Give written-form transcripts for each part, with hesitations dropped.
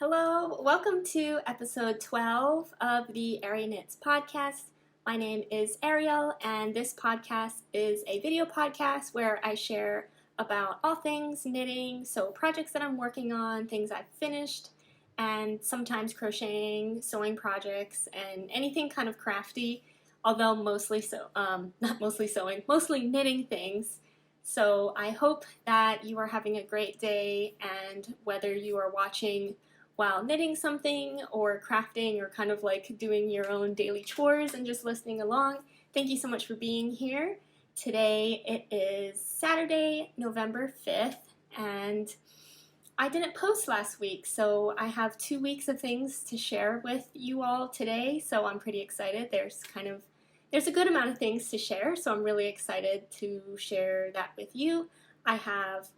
Hello, welcome to episode 12 of the Arieknits podcast. My name is Ariel, and this podcast is a video podcast where I share about all things knitting, so projects that I'm working on, things I've finished, and sometimes crocheting, sewing projects, and anything kind of crafty, although mostly knitting things. So I hope that you are having a great day, and whether you are watching while knitting something or crafting or kind of like doing your own daily chores and just listening along, thank you so much for being here. Today it is Saturday, November 5th, and I didn't post last week, so I have 2 weeks of things to share with you all today, so I'm pretty excited. There's a good amount of things to share, so I'm really excited to share that with you. I have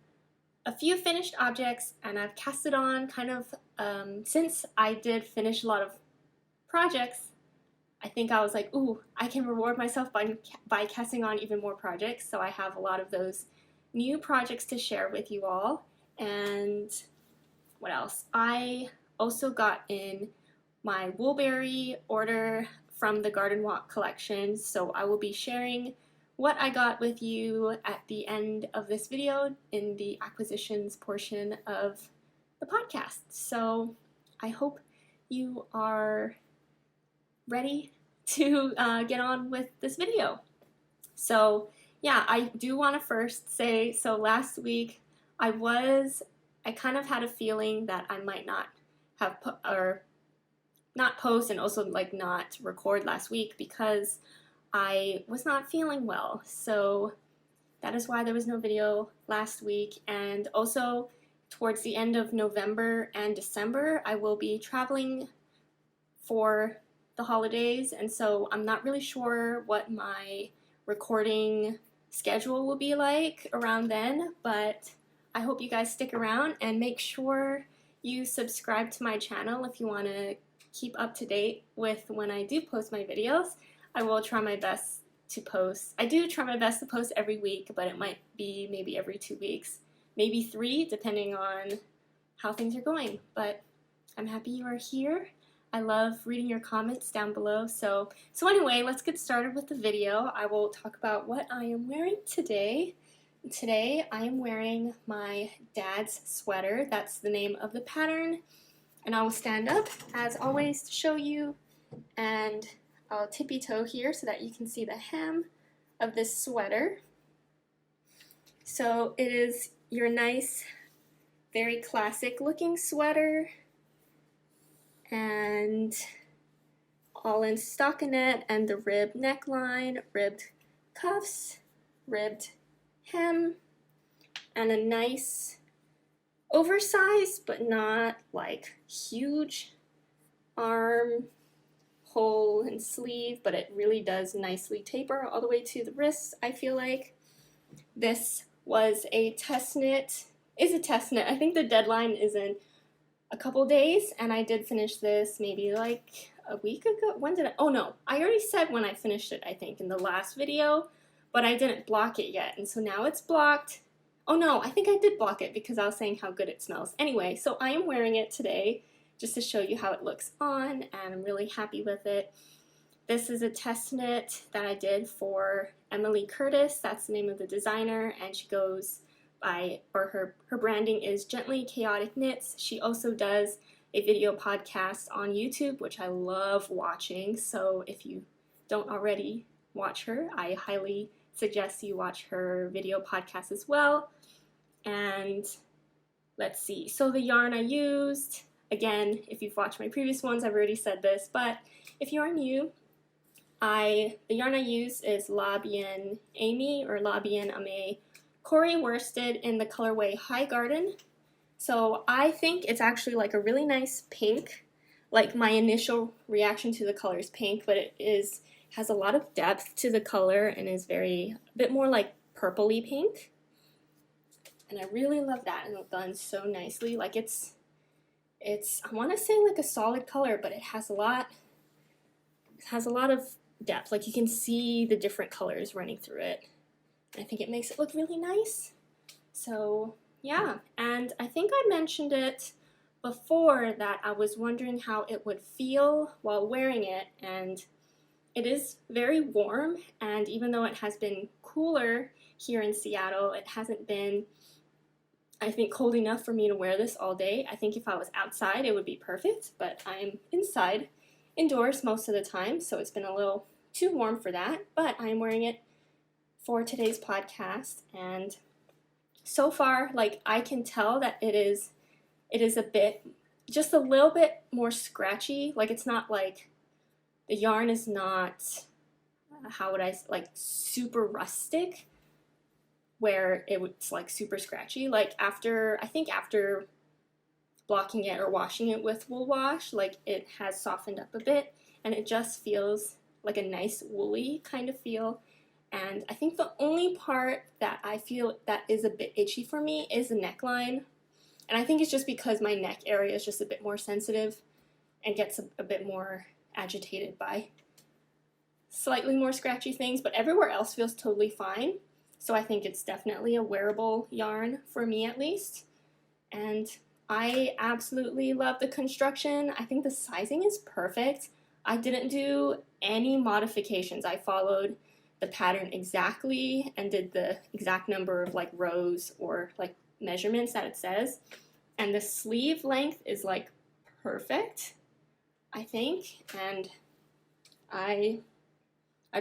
a few finished objects, and I've casted on kind of, since I did finish a lot of projects, I think I was like, ooh, I can reward myself by casting on even more projects, so I have a lot of those new projects to share with you all. And what else? I also got in my Woolberry order from the Garden Walk collection, so I will be sharing what I got with you at the end of this video in the acquisitions portion of the podcast. So I hope you are ready to get on with this video. So yeah, I do want to first say, so last week I kind of had a feeling that I might not have not post and also like not record last week because I was not feeling well, so that is why there was no video last week. And also towards the end of November and December I will be traveling for the holidays, and so I'm not really sure what my recording schedule will be like around then, but I hope you guys stick around and make sure you subscribe to my channel if you want to keep up to date with when I do post my videos. I will try my best to post. I do try my best to post every week, but it might be maybe every 2 weeks, maybe 3, depending on how things are going. But I'm happy you are here. I love reading your comments down below. So anyway, let's get started with the video. I will talk about what I am wearing today. Today I am wearing my dad's sweater. That's the name of the pattern. And I will stand up, as always, to show you, and I'll tippy toe here so that you can see the hem of this sweater. So it is your nice, very classic looking sweater, and all in stockinette, and the ribbed neckline, ribbed cuffs, ribbed hem, and a nice oversized but not like huge arm hole and sleeve, but it really does nicely taper all the way to the wrists, I feel like. This was a test knit, I think the deadline is in a couple days, and I did finish this maybe like a week ago. Oh no, I already said when I finished it, I think, in the last video, but I didn't block it yet, and so now it's blocked. Oh no, I think I did block it because I was saying how good it smells. Anyway, so I am wearing it today just to show you how it looks on, and I'm really happy with it. This is a test knit that I did for Emily Curtis. That's the name of the designer, and she goes by, or her branding is Gently Chaotic Knits. She also does a video podcast on YouTube, which I love watching, so if you don't already watch her, I highly suggest you watch her video podcast as well. And let's see, so the yarn I used, again, if you've watched my previous ones, I've already said this, but if you are new, the yarn I use is La Bien Aimee, or La Bien Aimee Corrie worsted in the colorway Highgarden. So I think it's actually like a really nice pink. Like, my initial reaction to the color is pink, but it has a lot of depth to the color and is a bit more like purpley pink. And I really love that, and it's done so nicely. Like, it's I want to say like a solid color, but it has a lot of depth. Like, you can see the different colors running through it. I think it makes it look really nice. So yeah, and I think I mentioned it before that I was wondering how it would feel while wearing it, and it is very warm, and even though it has been cooler here in Seattle, it hasn't been, I think, cold enough for me to wear this all day. I think if I was outside it would be perfect, but I'm indoors most of the time, so it's been a little too warm for that, but I'm wearing it for today's podcast, and so far, like, I can tell that it is a bit, just a little bit more scratchy. Like, it's not like, the yarn is not, how would I, like, super rustic, where it's like super scratchy. Like, after blocking it or washing it with Wool Wash, like, it has softened up a bit, and it just feels like a nice woolly kind of feel. And I think the only part that I feel that is a bit itchy for me is the neckline. And I think it's just because my neck area is just a bit more sensitive and gets a bit more agitated by slightly more scratchy things, but everywhere else feels totally fine. So I think it's definitely a wearable yarn for me, at least. And I absolutely love the construction. I think the sizing is perfect. I didn't do any modifications. I followed the pattern exactly and did the exact number of like rows or like measurements that it says. And the sleeve length is like perfect, I think. And I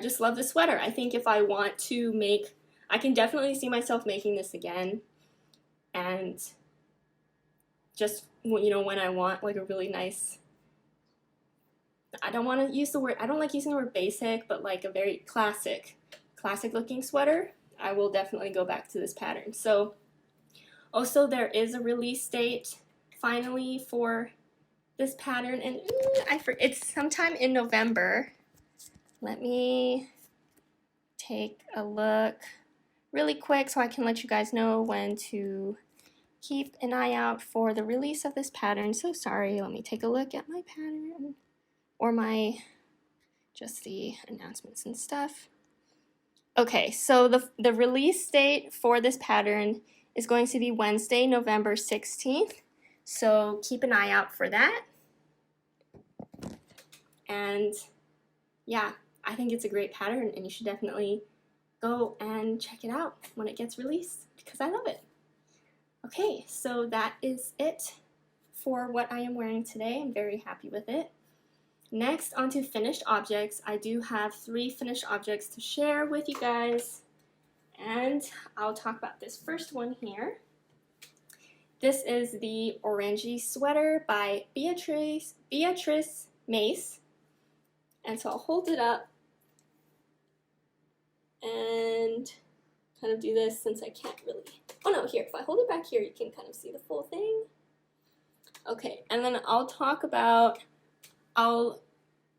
just love the sweater. I think if I want to make, I can definitely see myself making this again. And just, you know, when I want like a really nice, I don't want to use the word, I don't like using the word basic, but like a very classic looking sweater, I will definitely go back to this pattern. So also there is a release date finally for this pattern, and it's sometime in November. Let me take a look really quick so I can let you guys know when to keep an eye out for the release of this pattern. So sorry, let me take a look at my pattern, or just the announcements and stuff. Okay, so the release date for this pattern is going to be Wednesday, November 16th. So keep an eye out for that. And yeah, I think it's a great pattern, and you should definitely go and check it out when it gets released, because I love it. Okay, so that is it for what I am wearing today. I'm very happy with it. Next, onto finished objects. I do have 3 finished objects to share with you guys, and I'll talk about this first one here. This is the Orangey Sweater by Beatrice Mase, and so I'll hold it up and kind of do this, since I can't really, oh no, here, if I hold it back here, you can kind of see the full thing. Okay, and then I'll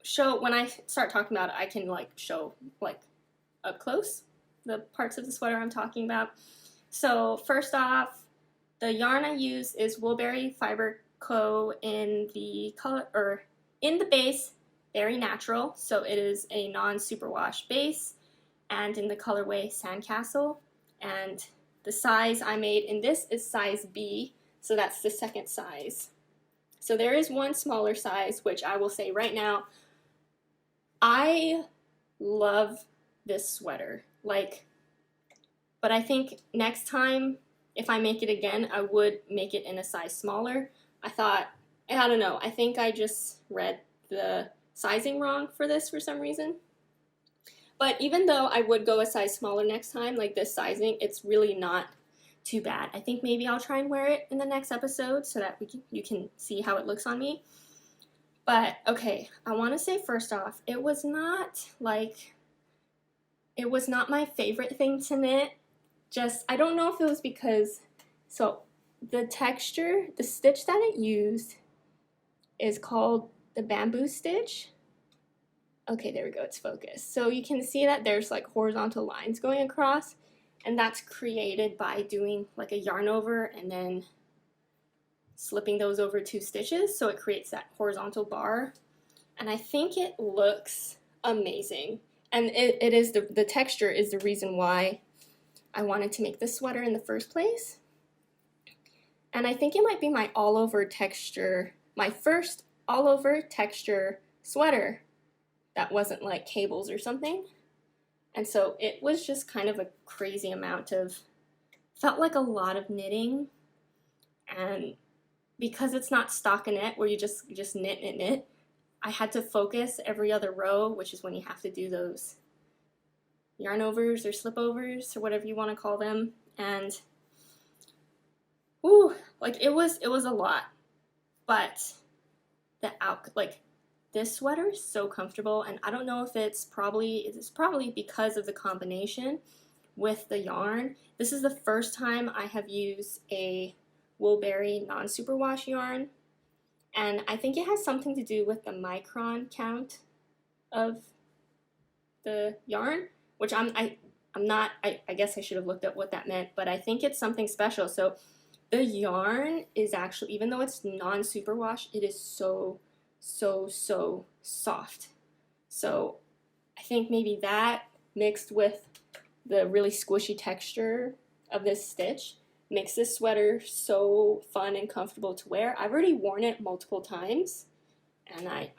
show, when I start talking about it, I can like show like up close the parts of the sweater I'm talking about. So first off, the yarn I use is Woolberry Fiber Co. in the color, or in the base, Very Natural. So it is a non-superwash base, and in the colorway Sandcastle. And the size I made in this is size B, so that's the second size. So there is one smaller size, which I will say right now, I love this sweater. Like, but I think next time, if I make it again, I would make it in a size smaller. I don't know, I think I just read the sizing wrong for this for some reason. But even though I would go a size smaller next time, like this sizing, it's really not too bad. I think maybe I'll try and wear it in the next episode so that you can see how it looks on me. But okay, I want to say first off, it was not my favorite thing to knit. Just, I don't know if it was because, so the texture, the stitch that it used is called the bamboo stitch. Okay, there we go, it's focused. So you can see that there's like horizontal lines going across, and that's created by doing like a yarn over and then slipping those over 2 stitches, so it creates that horizontal bar. And I think it looks amazing. And it is the texture is the reason why I wanted to make this sweater in the first place. And I think it might be my all over texture, my first all over texture sweater that wasn't like cables or something. And so it was just kind of a crazy amount of, felt like a lot of knitting. And because it's not stockinette where you just knit, I had to focus every other row, which is when you have to do those yarn overs or slip overs or whatever you want to call them. And ooh, like it was a lot. But this sweater is so comfortable, and I don't know if it's probably because of the combination with the yarn. This is the first time I have used a Woolberry non-superwash yarn, and I think it has something to do with the micron count of the yarn, which I guess I should have looked up what that meant, but I think it's something special. So the yarn is actually, even though it's non-superwash, it is so soft. So I think maybe that mixed with the really squishy texture of this stitch makes this sweater so fun and comfortable to wear. I've already worn it multiple times, and I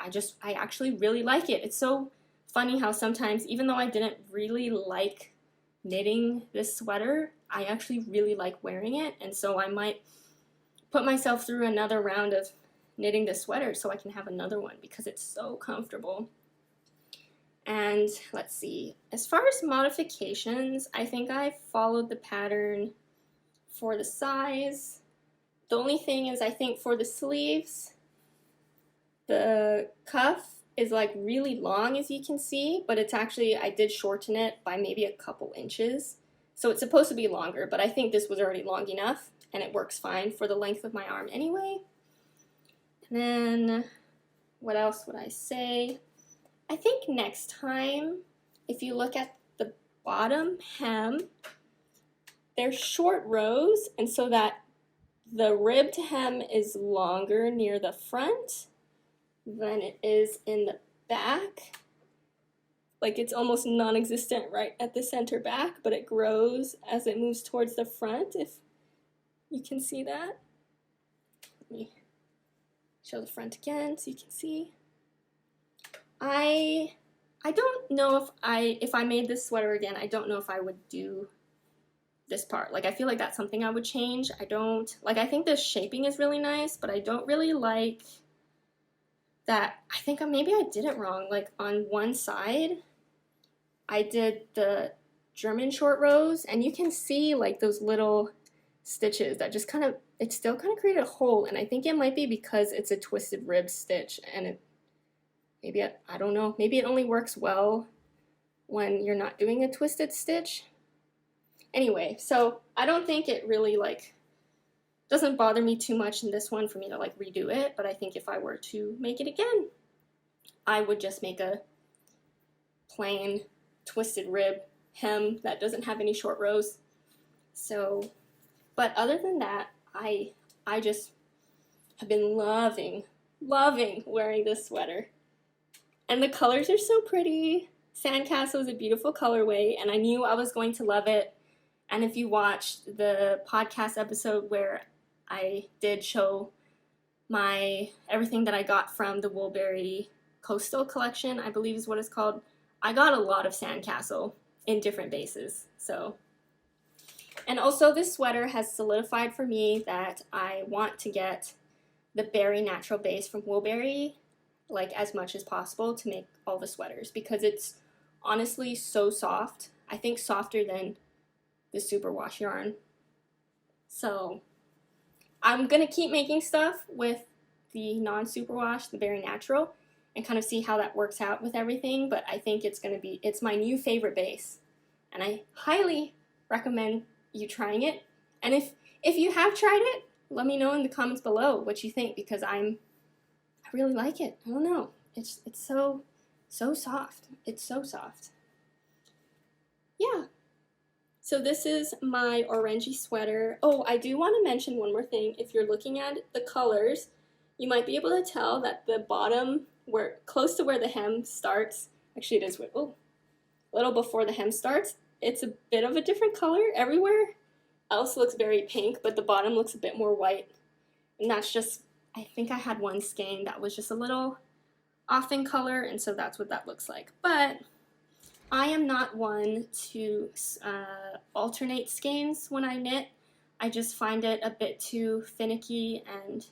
actually really like it. It's so funny how sometimes, even though I didn't really like knitting this sweater, I actually really like wearing it, and so I might put myself through another round of knitting this sweater so I can have another one because it's so comfortable. And let's see, as far as modifications, I think I followed the pattern for the size. The only thing is, I think for the sleeves, the cuff is like really long, as you can see, but it's actually, I did shorten it by maybe a couple inches. So it's supposed to be longer, but I think this was already long enough, and it works fine for the length of my arm anyway. And then, what else would I say? I think next time, if you look at the bottom hem, they're short rows, and so that the ribbed hem is longer near the front than it is in the back. Like it's almost non-existent right at the center back, but it grows as it moves towards the front, if you can see that. Let me show the front again so you can see. I don't know if I made this sweater again, I don't know if I would do this part. Like I feel like that's something I would change. I think the shaping is really nice, but I don't really like that. I think maybe I did it wrong. Like on one side, I did the German short rows, and you can see like those little stitches that just it still kind of created a hole, and I think it might be because it's a twisted rib stitch, and I don't know, maybe it only works well when you're not doing a twisted stitch. Anyway, so I don't think it really doesn't bother me too much in this one for me to redo it, but I think if I were to make it again, I would just make a plain twisted rib hem that doesn't have any short rows. So, but other than that, I just have been loving wearing this sweater. And the colors are so pretty. Sandcastle is a beautiful colorway, and I knew I was going to love it. And if you watched the podcast episode where I did show everything that I got from the Woolberry Coastal collection, I believe is what it's called, I got a lot of Sandcastle in different bases. So, and also this sweater has solidified for me that I want to get the berry natural base from Woolberry as much as possible to make all the sweaters, because it's honestly so soft. I think softer than the Superwash yarn. So I'm gonna keep making stuff with the non-Superwash, the Berry Natural, and kind of see how that works out with everything, but I think it's my new favorite base, and I highly recommend you trying it. And if you have tried it, let me know in the comments below what you think, because I really like it. I don't know, it's so soft. It's so soft. Yeah. So this is my Orangey sweater. Oh, I do want to mention one more thing. If you're looking at the colors, you might be able to tell that the bottom, close to where the hem starts, actually it is, a little before the hem starts, it's a bit of a different color everywhere. else looks very pink, but the bottom looks a bit more white. And that's just, I think I had one skein that was just a little off in color, and so that's what that looks like. But I am not one to alternate skeins when I knit. I just find it a bit too finicky and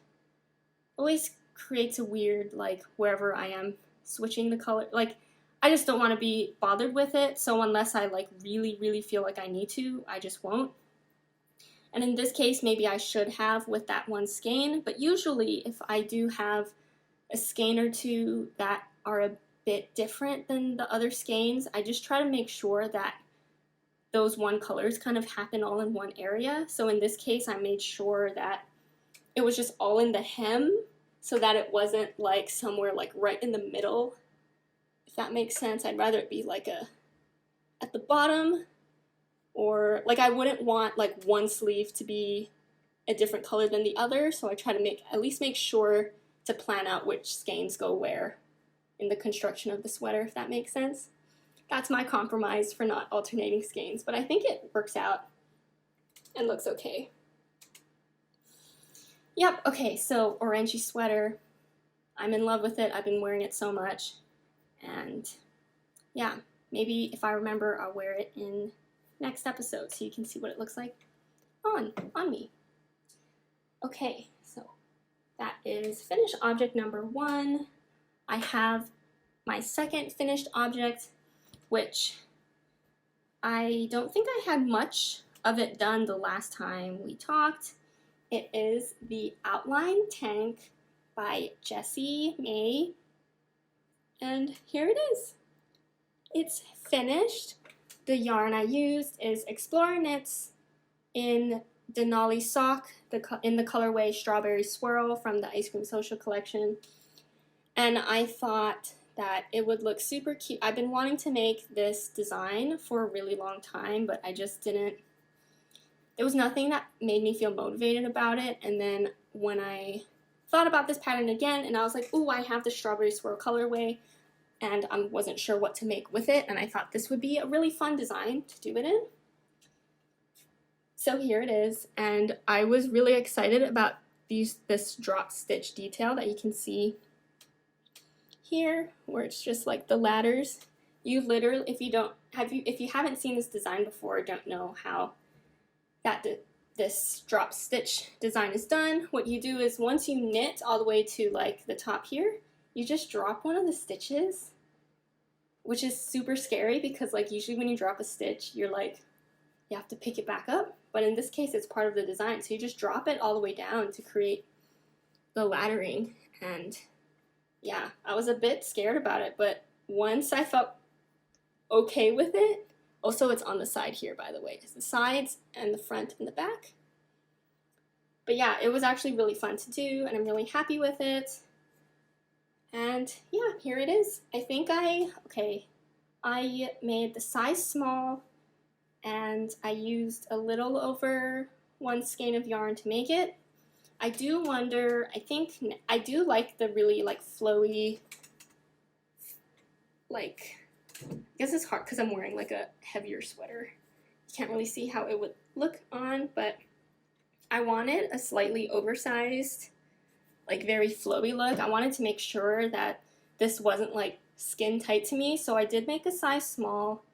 always creates a weird, like, wherever I am switching the color. Like, I just don't want to be bothered with it, so unless I, like, really, really feel like I need to, I just won't. And in this case, maybe I should have with that one skein, but usually if I do have a skein or two that are a bit different than the other skeins, I just try to make sure that those one colors kind of happen all in one area. So in this case, I made sure that it was just all in the hem so that it wasn't like somewhere like right in the middle, if that makes sense. I'd rather it be like at the bottom, or like I wouldn't want like one sleeve to be a different color than the other, so I try to at least make sure to plan out which skeins go where in the construction of the sweater, if that makes sense. That's my compromise for not alternating skeins, but I think it works out and looks okay. Yep, okay, so Orangey Sweater. I'm in love with it. I've been wearing it so much. And yeah, maybe if I remember, I'll wear it in next episode so you can see what it looks like on me. Okay, so that is finished object number 1. I have my second finished object, which I don't think I had much of it done the last time we talked. It is the Outline Tank by Jessie, Maed, and here it is. It's finished. The yarn I used is Explorer Knits in Denali Sock in the colorway Strawberry Swirl from the Ice Cream Social collection, and I thought that it would look super cute. I've been wanting to make this design for a really long time, but I just didn't. There was nothing that made me feel motivated about it, and then when I thought about this pattern again, and I was like, ooh, I have the Strawberry Swirl colorway, and I wasn't sure what to make with it, and I thought this would be a really fun design to do it in. So here it is, and I was really excited about this drop stitch detail that you can see here, where it's just like the ladders. You literally, if you haven't seen this design before, don't know how this drop stitch design is done, what you do is once you knit all the way to like the top here, you just drop one of the stitches, which is super scary because like usually when you drop a stitch, you're like, you have to pick it back up. But in this case, it's part of the design. So you just drop it all the way down to create the laddering. And yeah, I was a bit scared about it, but once I felt okay with it, also it's on the side here, by the way. It's the sides and the front and the back. But yeah, it was actually really fun to do, and I'm really happy with it. And yeah, here it is. I think I made the size small, and I used a little over 1 skein of yarn to make it. I do wonder, I do like the really like flowy, like, I guess it's hard because I'm wearing like a heavier sweater. You can't really see how it would look on, but I wanted a slightly oversized, like very flowy look. I wanted to make sure that this wasn't like skin tight to me, so I did make a size small.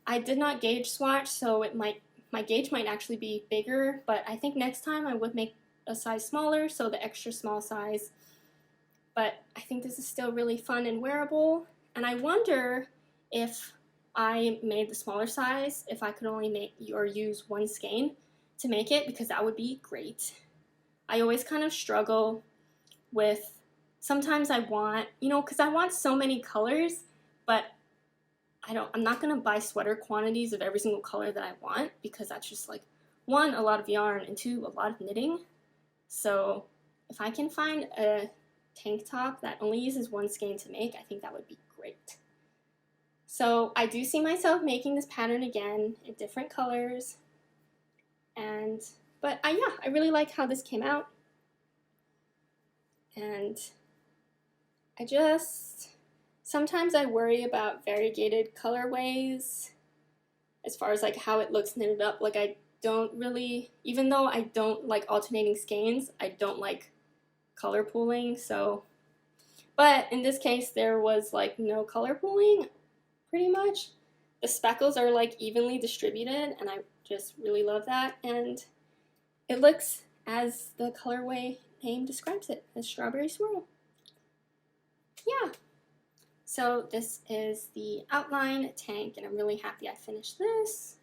I did not gauge swatch, so my gauge might actually be bigger, but I think next time I would make a size smaller, so the extra small size. But I think this is still really fun and wearable, and I wonder if I made the smaller size, if I could only make or use 1 skein to make it, because that would be great. I always kind of struggle with, sometimes I want, because I want so many colors, but I'm not going to buy sweater quantities of every single color that I want, because that's just like, 1, a lot of yarn, and 2, a lot of knitting. So if I can find a tank top that only uses 1 skein to make, I think that would be great. So I do see myself making this pattern again in different colors, but I really like how this came out, and sometimes I worry about variegated colorways as far as like how it looks knitted up. Like don't really, even though I don't like alternating skeins, I don't like color pooling, so, but in this case there was like no color pooling, pretty much. The speckles are like evenly distributed, and I just really love that, and it looks as the colorway name describes it, as Strawberry Swirl. Yeah. So this is the outline tank, and I'm really happy I finished this,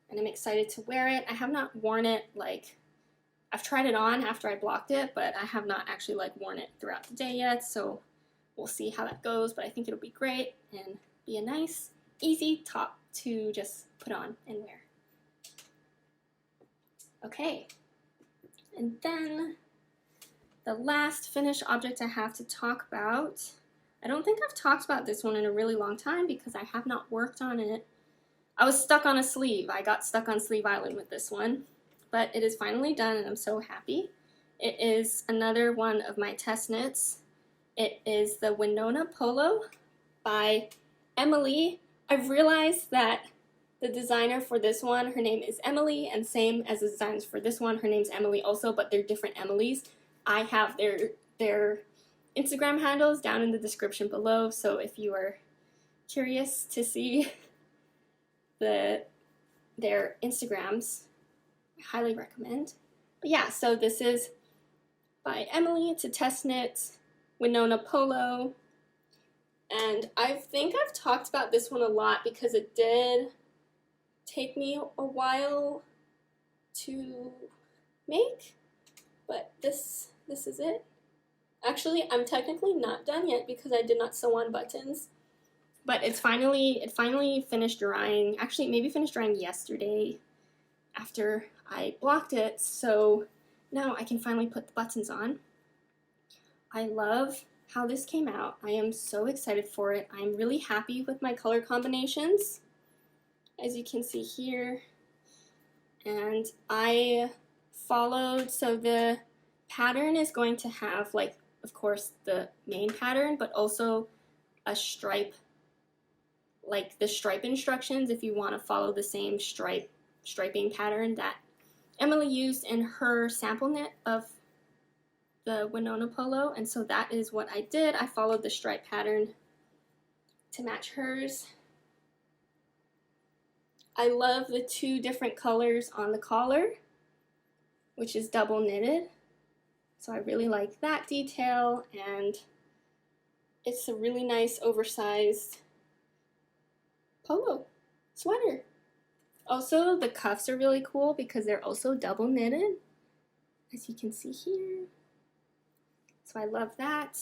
and I'm excited to wear it. I have not worn it, like, I've tried it on after I blocked it, but I have not actually like worn it throughout the day yet, so we'll see how that goes, but I think it'll be great and be a nice, easy top to just put on and wear. Okay, and then the last finished object I have to talk about, I don't think I've talked about this one in a really long time because I have not worked on it. I was stuck on a sleeve. I got stuck on Sleeve Island with this one, but it is finally done and I'm so happy. It is another one of my test knits. It is the Winona Polo by Emily. I've realized that the designer for this one, her name is Emily, and same as the designers for this one, her name's Emily also, but they're different Emilys. I have their Instagram handles down in the description below, so if you are curious to see their Instagrams, I highly recommend. But yeah, so this is by Emily. It's a test knit, Winona Polo, and I think I've talked about this one a lot because it did take me a while to make, but this is it. Actually, I'm technically not done yet because I did not sew on buttons, but it finally finished drying. Actually, maybe finished drying yesterday after I blocked it, so now I can finally put the buttons on. I love how this came out. I am so excited for it. I'm really happy with my color combinations, as you can see here. And I followed, so the pattern is going to have, like, of course, the main pattern, but also a stripe, like the stripe instructions if you want to follow the same striping pattern that Emily used in her sample knit of the Winona Polo, and so that is what I did. I followed the stripe pattern to match hers. I love the two different colors on the collar, which is double knitted, so I really like that detail, and it's a really nice oversized polo sweater. Also, the cuffs are really cool because they're also double knitted, as you can see here. So I love that,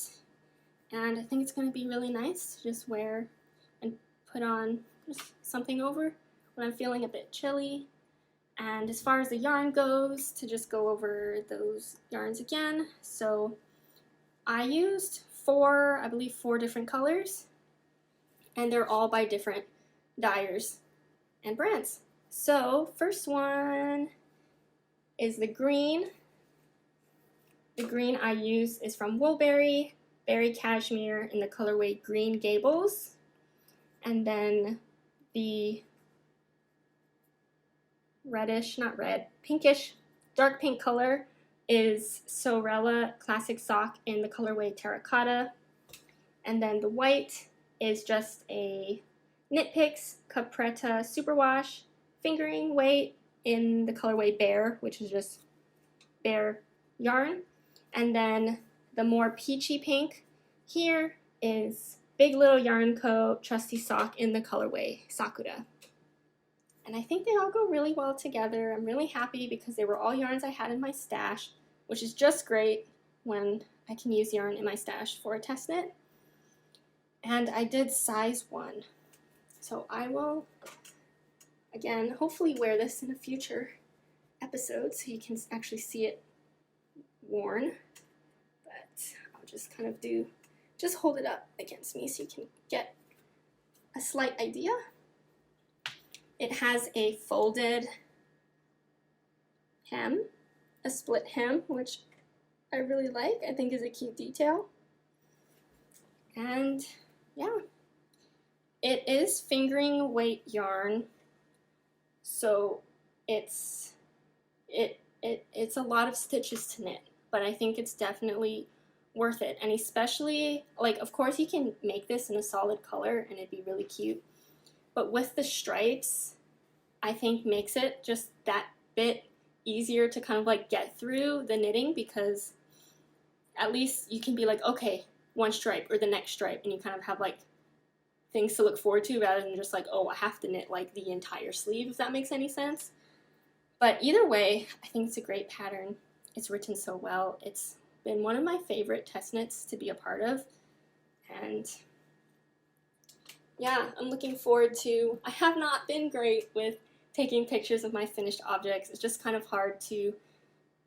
and I think it's going to be really nice to just wear and put on just something over when I'm feeling a bit chilly. And as far as the yarn goes, to just go over those yarns again, so I used I believe four different colors, and they're all by different dyers and brands. So first one is the green. The green I use is from Woolberry, Berry Cashmere in the colorway Green Gables. And then the reddish, not red, pinkish, dark pink color is Sewrella Classic Sock in the colorway Terracotta. And then the white is just a Knit Picks Capretta Superwash fingering weight in the colorway Bear, which is just Bear yarn. And then the more peachy pink here is Big Little Yarn Co. Trusty Sock in the colorway Sakura. And I think they all go really well together. I'm really happy because they were all yarns I had in my stash, which is just great when I can use yarn in my stash for a test knit. And I did size 1. So I will, again, hopefully wear this in a future episode so you can actually see it worn, but I'll just kind of just hold it up against me so you can get a slight idea. It has a folded hem, a split hem, which I really like. I think is a cute detail. And yeah, it is fingering weight yarn, so it's a lot of stitches to knit, but I think it's definitely worth it. And especially, like, of course you can make this in a solid color and it'd be really cute, but with the stripes, I think makes it just that bit easier to kind of like get through the knitting, because at least you can be like, okay, one stripe or the next stripe, and you kind of have like things to look forward to rather than just like, oh, I have to knit like the entire sleeve, if that makes any sense. But either way, I think it's a great pattern. It's written so well. It's been one of my favorite test knits to be a part of. And yeah, I'm looking forward to, I have not been great with taking pictures of my finished objects. It's just kind of hard to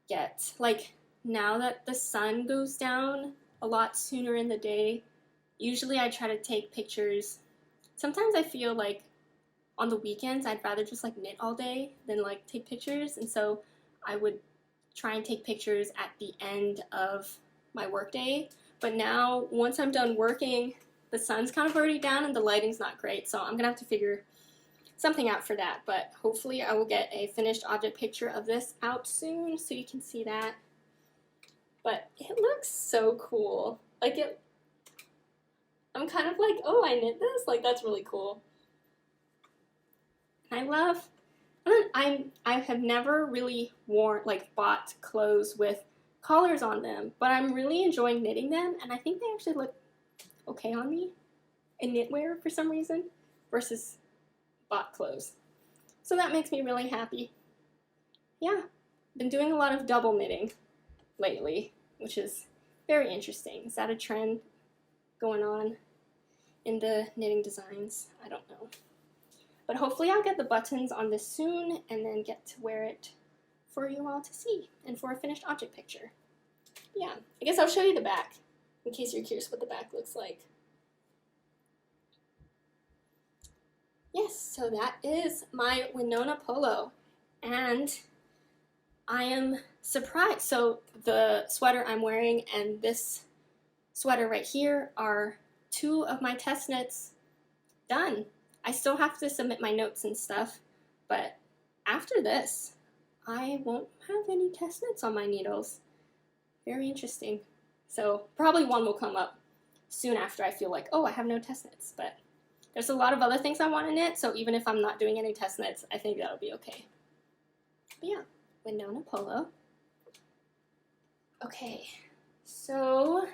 get, like, now that the sun goes down a lot sooner in the day, usually I try to take pictures. Sometimes I feel like on the weekends I'd rather just like knit all day than like take pictures, and so I would try and take pictures at the end of my workday. But now, once I'm done working, the sun's kind of already down and the lighting's not great, so I'm gonna have to figure something out for that. But hopefully I will get a finished object picture of this out soon so you can see that. But it looks so cool. Like, I'm kind of like, oh, I knit this? Like, that's really cool. I love, I have never really bought clothes with collars on them, but I'm really enjoying knitting them, and I think they actually look okay on me in knitwear for some reason versus bought clothes. So that makes me really happy. Yeah, been doing a lot of double knitting lately, which is very interesting. Is that a trend going on in the knitting designs? I don't know. But hopefully I'll get the buttons on this soon and then get to wear it for you all to see and for a finished object picture. Yeah, I guess I'll show you the back in case you're curious what the back looks like. Yes, so that is my Winona Polo, and I am surprised. So the sweater I'm wearing and this sweater right here are 2 of my test knits done. I still have to submit my notes and stuff, but after this, I won't have any test knits on my needles. Very interesting. So probably one will come up soon after I feel like, oh, I have no test knits, but there's a lot of other things I want to knit, so even if I'm not doing any test knits, I think that'll be okay. But yeah, Winona Polo. Okay, so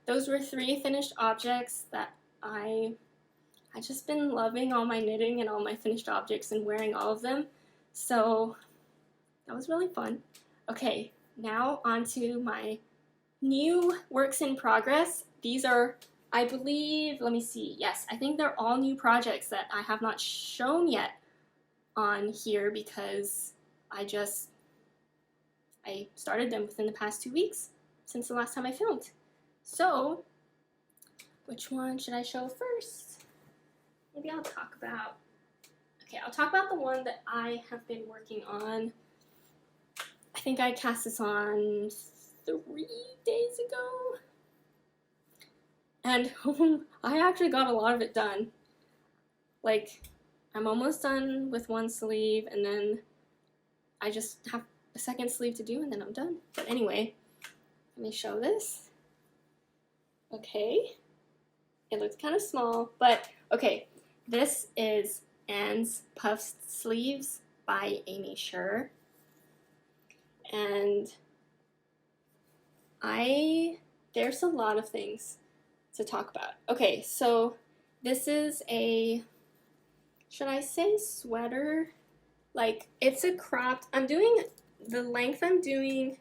those were 3 finished objects that I just been loving all my knitting and all my finished objects and wearing all of them, so that was really fun. Okay, now on to my new works in progress. These are, I believe, let me see, yes, I think they're all new projects that I have not shown yet on here because I started them within the past 2 weeks since the last time I filmed. So, which one should I show first? Maybe I'll talk about the one that I have been working on. I think I cast this on 3 days ago. And I actually got a lot of it done. Like, I'm almost done with one sleeve, and then I just have a second sleeve to do, and then I'm done. But anyway, let me show this. Okay. It looks kind of small, but okay. This is Anne's Puffed Sleeves by Aimee Sher. And there's a lot of things to talk about. Okay, so this is a, should I say sweater? Like, it's a cropped, the length I'm doing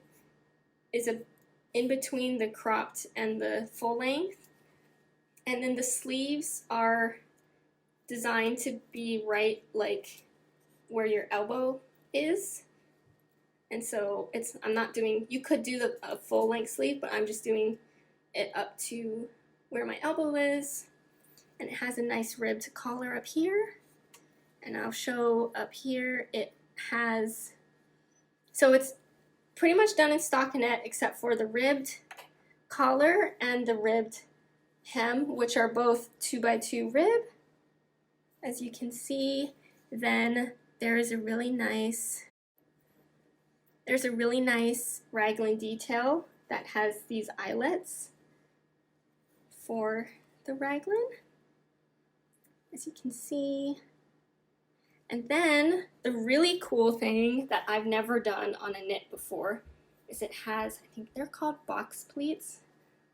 is in between the cropped and the full length. And then the sleeves are designed to be right like where your elbow is, and so I'm not doing, you could do a full length sleeve, but I'm just doing it up to where my elbow is, and it has a nice ribbed collar up here, and I'll show up here it has, so it's pretty much done in stockinette except for the ribbed collar and the ribbed hem, which are both 2x2 rib, as you can see. Then there's a really nice raglan detail that has these eyelets for the raglan, as you can see. And then the really cool thing that I've never done on a knit before is it has, I think they're called box pleats,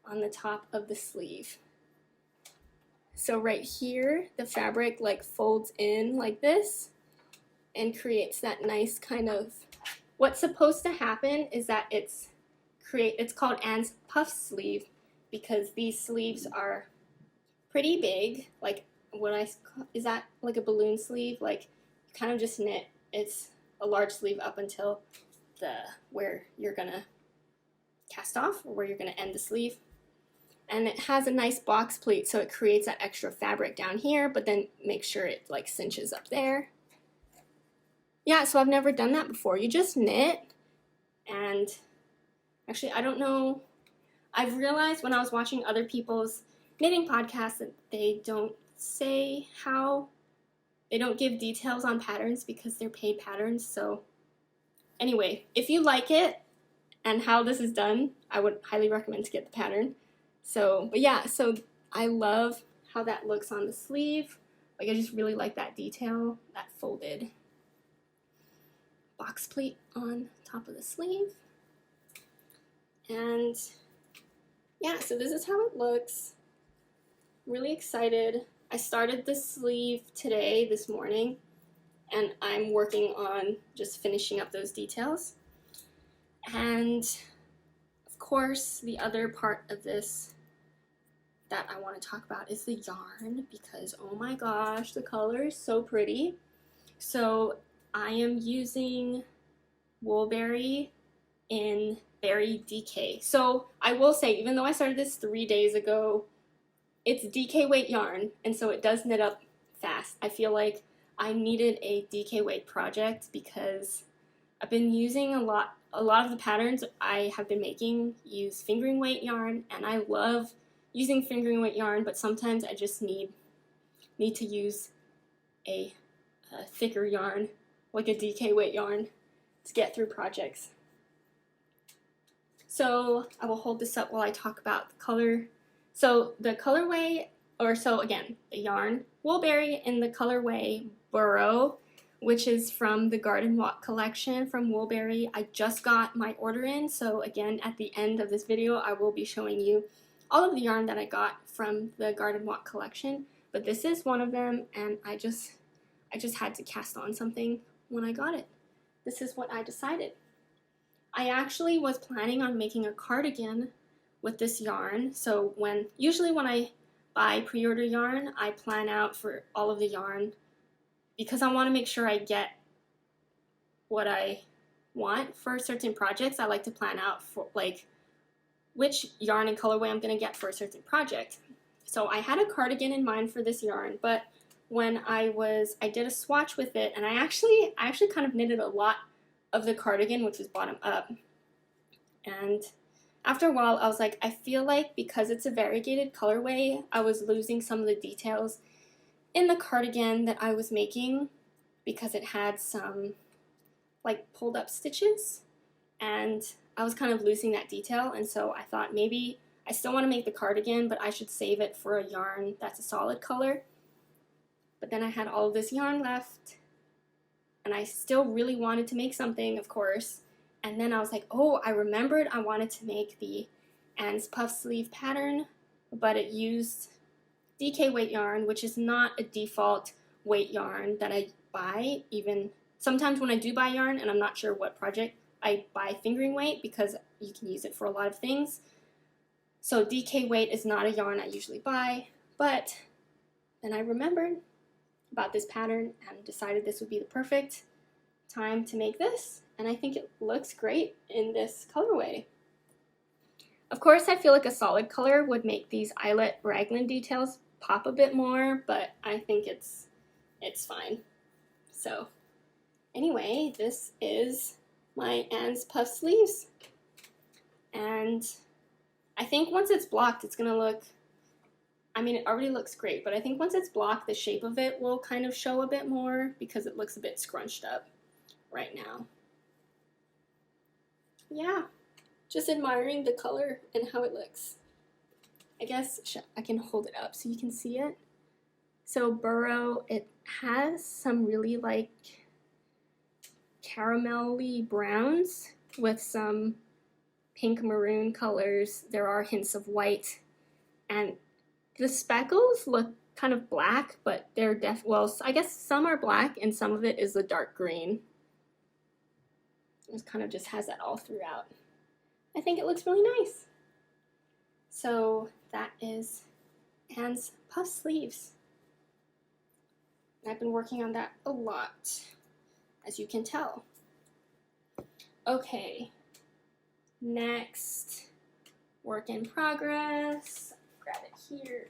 on the top of the sleeve. So right here, the fabric like folds in like this and creates that nice kind of, what's supposed to happen is that it's called Anne's puff sleeve because these sleeves are pretty big. Like is that like a balloon sleeve? Like you kind of just knit, it's a large sleeve up until where you're gonna cast off or where you're gonna end the sleeve. And it has a nice box pleat, so it creates that extra fabric down here, but then make sure it like cinches up there. Yeah, so I've never done that before. You just knit, and actually I don't know, I've realized when I was watching other people's knitting podcasts that they don't say how, they don't give details on patterns because they're paid patterns. So anyway, if you like it and how this is done, I would highly recommend to get the pattern. So, but yeah, so I love how that looks on the sleeve. Like I just really like that detail, that folded box pleat on top of the sleeve. And yeah, so this is how it looks. Really excited. I started the sleeve today, this morning, and I'm working on just finishing up those details. And of course, the other part of this that I want to talk about is the yarn, because oh my gosh, the color is so pretty. So I am using Woolberry in Berry DK. So I will say, even though I started this 3 days ago, it's DK weight yarn, and so it does knit up fast. I feel like I needed a DK weight project because I've been using a lot of the patterns I have been making use fingering weight yarn, and I love using fingering weight yarn, but sometimes I just need to use a thicker yarn, like a DK weight yarn, to get through projects. So I will hold this up while I talk about the color. So the colorway, again, the yarn, Woolberry in the colorway Burrow, which is from the Garden Walk collection from Woolberry. I just got my order in, so again, at the end of this video, I will be showing you all of the yarn that I got from the Garden Walk collection, but this is one of them, and I just had to cast on something when I got it. This is what I decided. I actually was planning on making a cardigan with this yarn, so usually when I buy pre-order yarn, I plan out for all of the yarn because I want to make sure I get what I want for certain projects. I like to plan out for like which yarn and colorway I'm going to get for a certain project. So I had a cardigan in mind for this yarn, but when I did a swatch with it, and I actually kind of knitted a lot of the cardigan, which was bottom up. And after a while, I was like, I feel like because it's a variegated colorway, I was losing some of the details in the cardigan that I was making because it had some like pulled up stitches, and I was kind of losing that detail, and so I thought maybe I still want to make the cardigan, but I should save it for a yarn that's a solid color. But then I had all of this yarn left, and I still really wanted to make something, of course. And then I was like, oh, I remembered I wanted to make the Anne's puff sleeve pattern, but it used DK weight yarn, which is not a default weight yarn that I buy. Even sometimes when I do buy yarn and I'm not sure what project, I buy fingering weight because you can use it for a lot of things. So DK weight is not a yarn I usually buy, but then I remembered about this pattern and decided this would be the perfect time to make this, and I think it looks great in this colorway. Of course, I feel like a solid color would make these eyelet raglan details pop a bit more, but I think it's fine. So anyway, this is my Anne's puff sleeves, and I think once it's blocked, it's gonna look, I mean, it already looks great, but I think once it's blocked, the shape of it will kind of show a bit more because it looks a bit scrunched up right now. Yeah, just admiring the color and how it looks. I guess I can hold it up so you can see it. So Burrow, it has some really like caramelly browns with some pink maroon colors. There are hints of white, and the speckles look kind of black, but they're well, I guess some are black and some of it is the dark green. It kind of just has that all throughout. I think it looks really nice. So that is Anne's puff sleeves. I've been working on that a lot, as you can tell. Okay, next work in progress. Grab it here.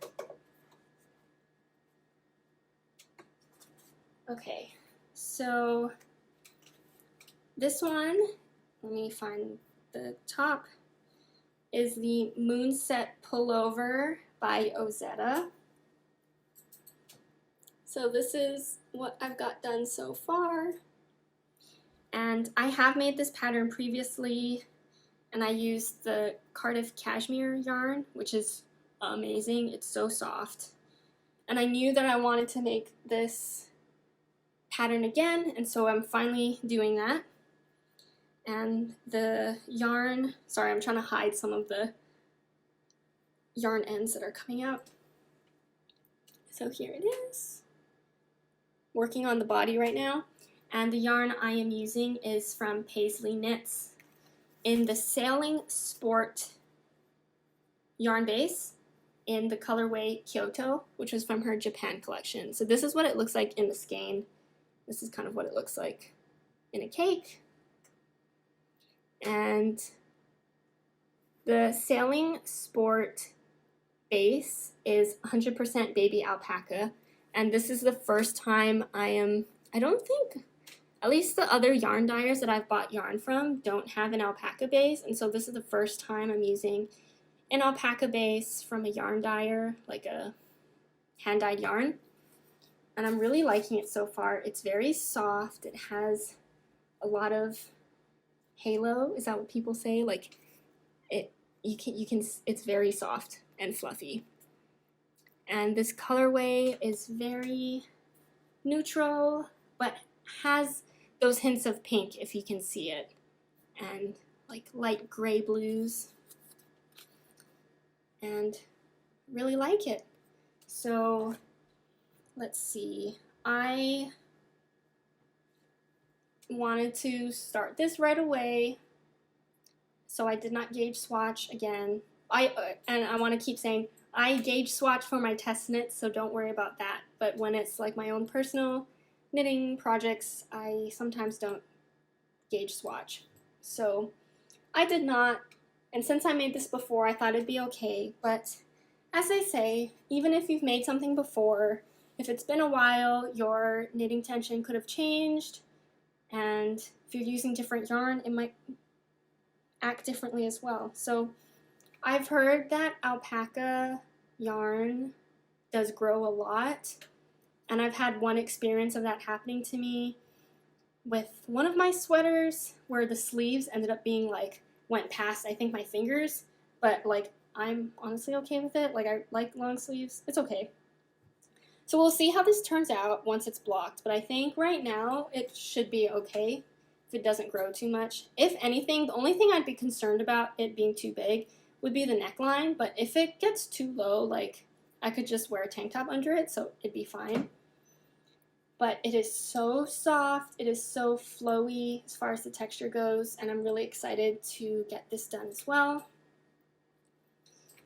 Okay, so this one, let me find the top, is the Moonset Pullover by Ozetta. So this is what I've got done so far. And I have made this pattern previously, and I used the Cardiff Cashmere yarn, which is amazing. It's so soft. And I knew that I wanted to make this pattern again, and so I'm finally doing that. And the yarn, sorry, I'm trying to hide some of the yarn ends that are coming out. So here it is. Working on the body right now. And the yarn I am using is from Pasley Knits in the Sailing Sport yarn base in the colorway Kyoto, which was from her Japan collection. So this is what it looks like in the skein. This is kind of what it looks like in a cake. And the Sailing Sport base is 100% baby alpaca. And this is the first time I don't think, at least the other yarn dyers that I've bought yarn from don't have an alpaca base. And so this is the first time I'm using an alpaca base from a yarn dyer, like a hand-dyed yarn. And I'm really liking it so far. It's very soft. It has a lot of halo. Is that what people say? Like you can it's very soft and fluffy. And this colorway is very neutral, but has those hints of pink if you can see it, and like light gray blues, and really like it. So let's see, I wanted to start this right away, so I did not gauge swatch again. And I want to keep saying I gauge swatch for my test knits, so don't worry about that. But when it's like my own personal knitting projects, I sometimes don't gauge swatch. So I did not, and since I made this before, I thought it'd be okay. But as they say, even if you've made something before, if it's been a while, your knitting tension could have changed, and if you're using different yarn, it might act differently as well. So I've heard that alpaca yarn does grow a lot, and I've had one experience of that happening to me with one of my sweaters where the sleeves ended up being like, went past I think my fingers, but like I'm honestly okay with it. Like I like long sleeves. It's okay. So we'll see how this turns out once it's blocked, but I think right now it should be okay if it doesn't grow too much. If anything, the only thing I'd be concerned about it being too big would be the neckline, but if it gets too low, like I could just wear a tank top under it, so it'd be fine. But it is so soft, it is so flowy as far as the texture goes, and I'm really excited to get this done as well.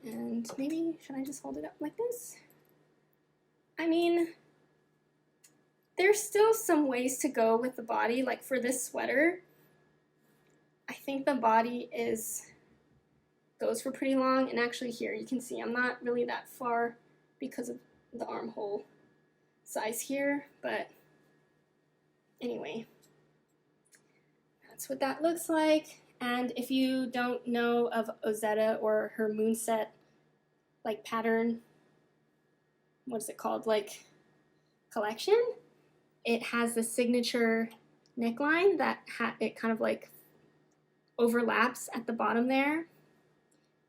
And maybe, should I just hold it up like this? I mean, there's still some ways to go with the body. Like for this sweater, I think the body goes for pretty long, and actually here you can see I'm not really that far because of the armhole size here, but anyway, that's what that looks like. And if you don't know of Ozetta or her Moonset like pattern, what is it called, like collection. It has the signature neckline that it kind of like overlaps at the bottom there.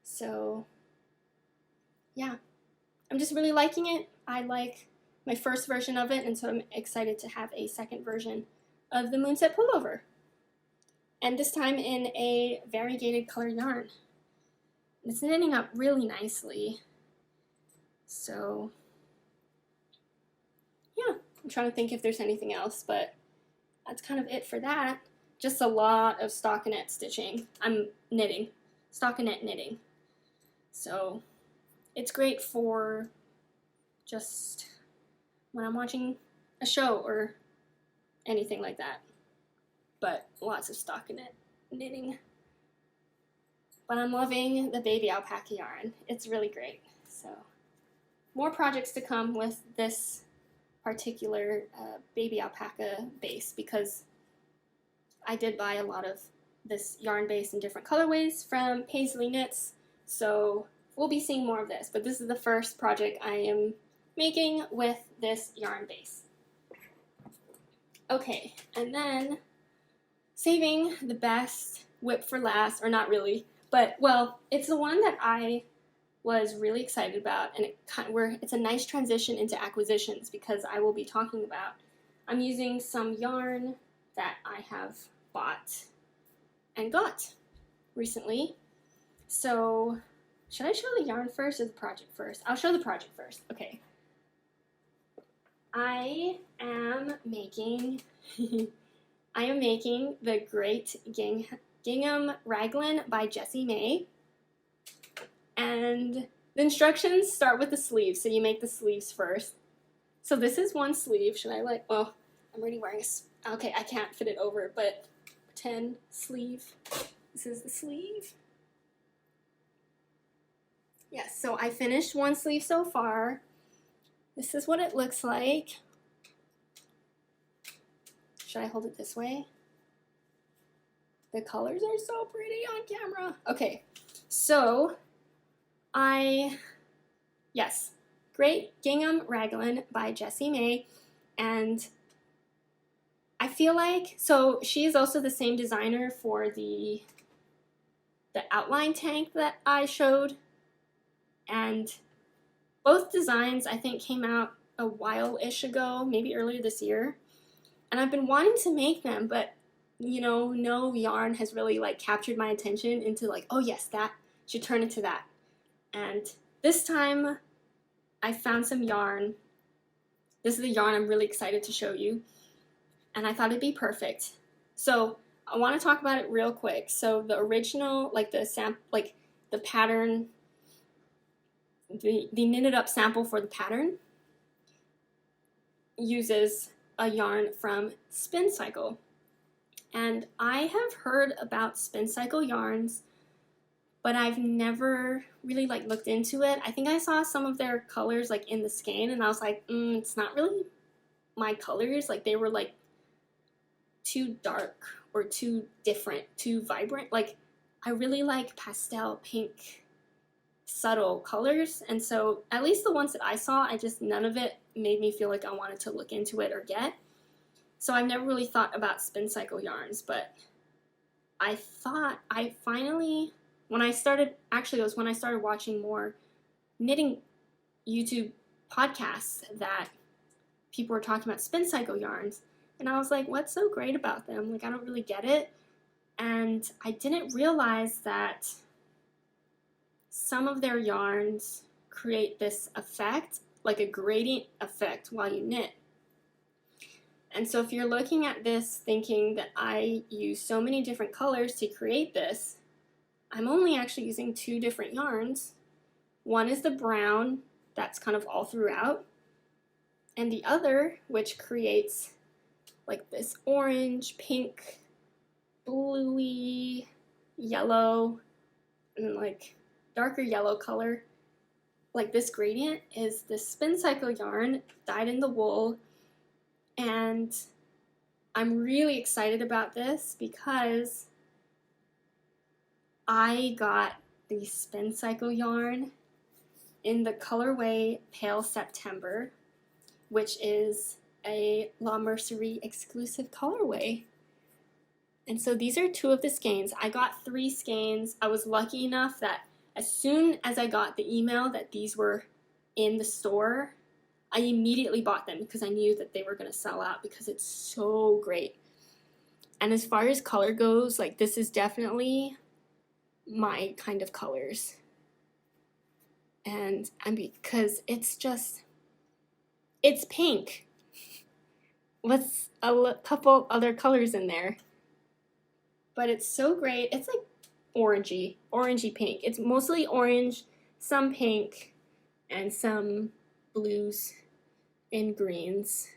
So yeah, I'm just really liking it. I like my first version of it, and so I'm excited to have a second version of the Moonset pullover. And this time in a variegated color yarn. It's knitting up really nicely. So yeah, I'm trying to think if there's anything else, but that's kind of it for that. Just a lot of stockinette stitching. I'm knitting, stockinette knitting. So it's great for just when I'm watching a show or anything like that. But lots of stockinette knitting. But I'm loving the baby alpaca yarn. It's really great. So more projects to come with this particular baby alpaca base, because I did buy a lot of this yarn base in different colorways from Pasley Knits. So we'll be seeing more of this, but this is the first project I am making with this yarn base. Okay, and then saving the best whip for last, or not really, but well, it's the one that I was really excited about, and it's a nice transition into acquisitions, because I will be talking about, I'm using some yarn that I have bought and got recently. So should I show the yarn first or the project first? I'll show the project first. Okay. I am making the Great Gingham Raglan by Jessie May. And the instructions start with the sleeves, so you make the sleeves first. So this is one sleeve. Should I well, I'm already wearing okay, I can't fit it over, but pretend sleeve. This is the sleeve. Yes, so I finished one sleeve so far. This is what it looks like. Should I hold it this way? The colors are so pretty on camera. Okay, so yes, Great Gingham Raglan by Jessie May, and I feel like, so she is also the same designer for the outline tank that I showed, and both designs I think came out a while-ish ago, maybe earlier this year, and I've been wanting to make them, but you know, no yarn has really like captured my attention into like, oh yes, that should turn into that. And this time I found some yarn. This is the yarn I'm really excited to show you, and I thought it'd be perfect. So I want to talk about it real quick. So the original, like the pattern, the knitted up sample for the pattern uses a yarn from Spincycle. And I have heard about Spincycle yarns, but I've never really like looked into it. I think I saw some of their colors like in the skein, and I was like, it's not really my colors. Like they were like too dark or too different, too vibrant. Like I really like pastel pink, subtle colors, and so at least the ones that I saw, none of it made me feel like I wanted to look into it or get. So I've never really thought about Spincycle yarns, but I thought I finally, when I started watching more knitting YouTube podcasts that people were talking about Spincycle yarns, and I was like, what's so great about them? Like, I don't really get it. And I didn't realize that some of their yarns create this effect, like a gradient effect while you knit. And so if you're looking at this thinking that I use so many different colors to create this, I'm only actually using 2 different yarns. One is the brown, that's kind of all throughout, and the other, which creates like this orange, pink, bluey, yellow, and then like darker yellow color. Like this gradient is the Spincycle yarn dyed in the wool, and I'm really excited about this because I got the Spincycle yarn in the colorway Pale September, which is a La Mercerie exclusive colorway. And so these are 2 of the skeins. I got 3 skeins. I was lucky enough that as soon as I got the email that these were in the store, I immediately bought them because I knew that they were going to sell out because it's so great. And as far as color goes, like, this is definitely my kind of colors. And because it's pink with a couple other colors in there. But it's so great. It's like orangey pink. It's mostly orange, some pink, and some blues and greens.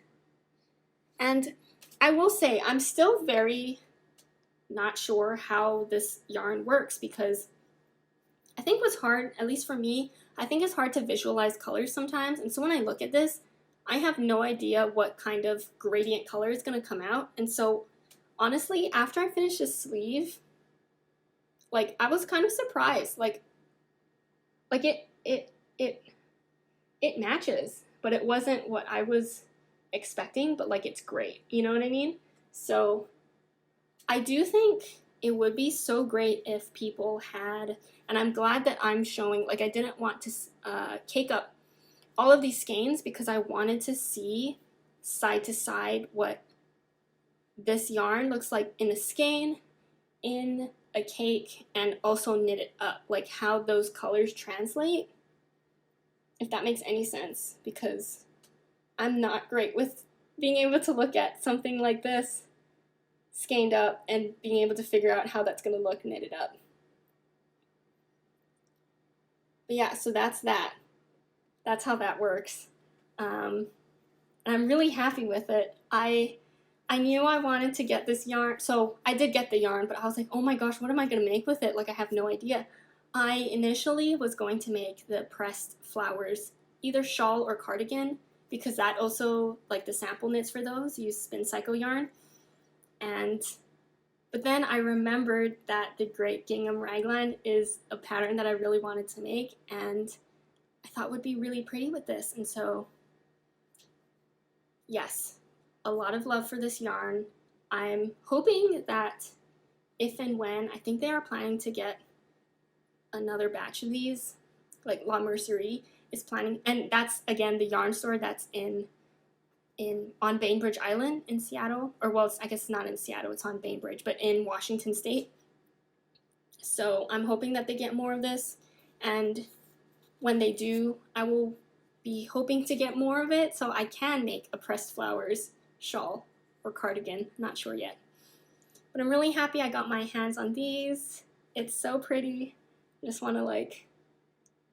And I will say, I'm still very not sure how this yarn works because I think what's hard, at least for me, I think it's hard to visualize colors sometimes. And so when I look at this, I have no idea what kind of gradient color is going to come out. And so honestly, after I finished this sleeve, like, I was kind of surprised. Like it matches, but it wasn't what I was expecting, but like, it's great. You know what I mean? So I do think it would be so great if people had, and I'm glad that I'm showing, like, I didn't want to cake up all of these skeins because I wanted to see side to side what this yarn looks like in a skein, in a cake, and also knit it up, like how those colors translate, if that makes any sense, because I'm not great with being able to look at something like this skeined up and being able to figure out how that's going to look knitted up. But yeah, so that's that. That's how that works. And I'm really happy with it. I knew I wanted to get this yarn, so I did get the yarn, but I was like, oh my gosh, what am I going to make with it? Like, I have no idea. I initially was going to make the pressed flowers, either shawl or cardigan, because that also, like, the sample knits for those use Spincycle yarn. But then I remembered that the Great Gingham Raglan is a pattern that I really wanted to make, and I thought would be really pretty with this. And so, yes, a lot of love for this yarn. I'm hoping that if and when, I think they are planning to get another batch of these, like La Mercerie is planning, and that's, again, the yarn store that's on Bainbridge Island in Seattle, or, well, I guess not in Seattle, it's on Bainbridge, but in Washington State. So I'm hoping that they get more of this, and when they do, I will be hoping to get more of it so I can make a pressed flowers shawl or cardigan, not sure yet. But I'm really happy I got my hands on these. It's so pretty. I just want to, like,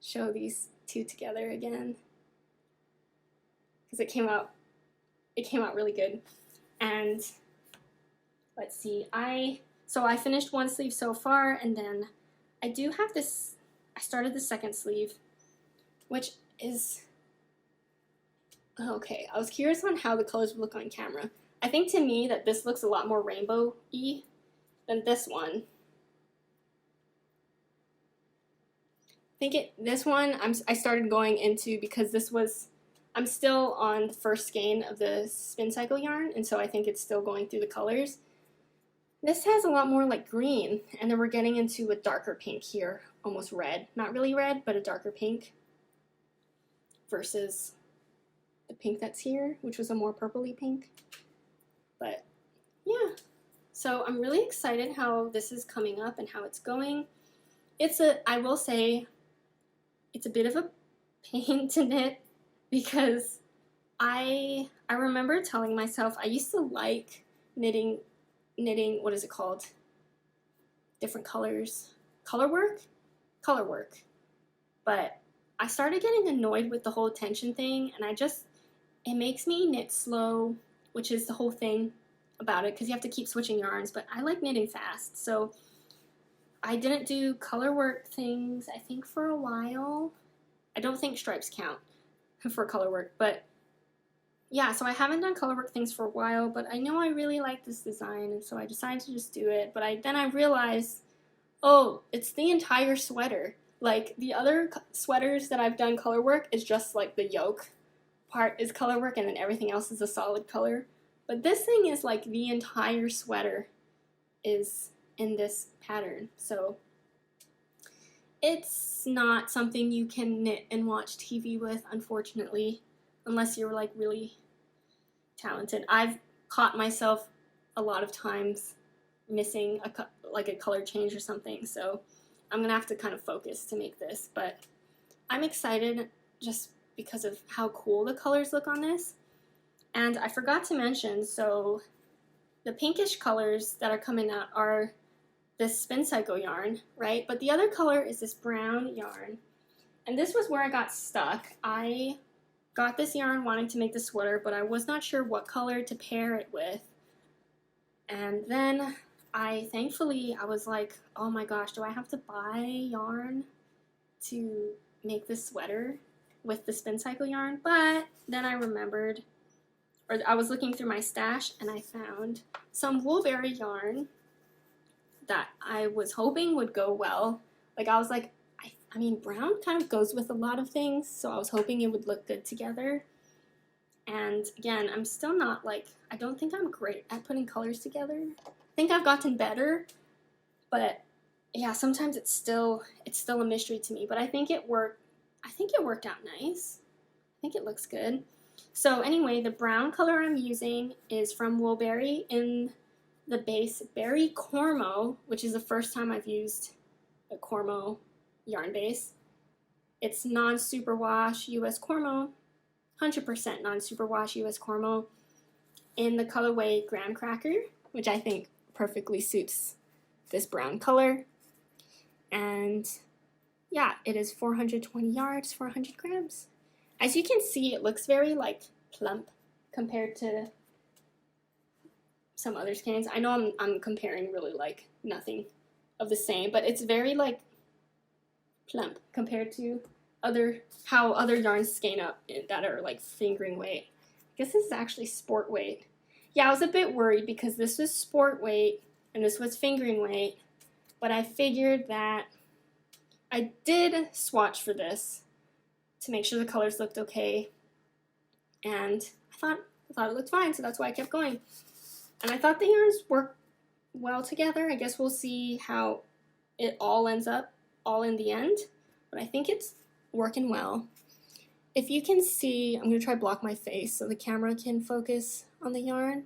show these 2 together again because it came out really good. And let's see, so I finished one sleeve so far, and then I do have this, I started the second sleeve, which is, okay, I was curious on how the colors would look on camera. I think to me that this looks a lot more rainbow-y than this one. This one I started going into because I'm still on the first skein of the Spincycle yarn, and so I think it's still going through the colors. This has a lot more like green, and then we're getting into a darker pink here, almost red. Not really red, but a darker pink versus the pink that's here, which was a more purpley pink. But yeah, so I'm really excited how this is coming up and how it's going. I will say, it's a bit of a pain to knit because I remember telling myself I used to like knitting, what is it called? Different colors. Color work. But I started getting annoyed with the whole tension thing, and it makes me knit slow, which is the whole thing about it, because you have to keep switching yarns, but I like knitting fast, so I didn't do color work things, I think, for a while. I don't think stripes count for color work, but yeah, so I haven't done color work things for a while, but I know I really like this design, and so I decided to just do it. But then I realized, oh, it's the entire sweater. Like the other sweaters that I've done color work is just like the yoke part is color work and then everything else is a solid color. But this thing is like the entire sweater is in this pattern. So it's not something you can knit and watch TV with, unfortunately, unless you're like really talented. I've caught myself a lot of times missing like a color change or something, so I'm gonna have to kind of focus to make this, but I'm excited just because of how cool the colors look on this. And I forgot to mention, so the pinkish colors that are coming out are this Spincycle yarn, right? But the other color is this brown yarn. And this was where I got stuck. I got this yarn wanting to make the sweater, but I was not sure what color to pair it with. And then thankfully, I was like, oh my gosh, do I have to buy yarn to make this sweater with the Spincycle yarn? But then I remembered, or I was looking through my stash and I found some Woolberry yarn that I was hoping would go well. Like I was like, I mean, brown kind of goes with a lot of things, so I was hoping it would look good together. And again, I'm still not like, I don't think I'm great at putting colors together. I think I've gotten better, but yeah, sometimes it's still a mystery to me, but I think it worked out nice. I think it looks good. So anyway, the brown color I'm using is from Woolberry in the base Berry Cormo, which is the first time I've used a Cormo yarn base. It's non-superwash US Cormo, 100% non-superwash US Cormo in the colorway Graham Cracker, which I think perfectly suits this brown color. And yeah, it is 420 yards, 400 grams. As you can see, it looks very like plump compared to some other skeins. I know I'm comparing really like nothing of the same, but it's very like plump compared to how other yarns skein up that are like fingering weight. I guess this is actually sport weight. Yeah, I was a bit worried because this was sport weight and this was fingering weight, but I figured that I did swatch for this to make sure the colors looked okay, and I thought it looked fine, so that's why I kept going. And I thought the yarns worked well together. I guess we'll see how it all ends up all in the end, but I think it's working well. If you can see, I'm going to try to block my face so the camera can focus on the yarn.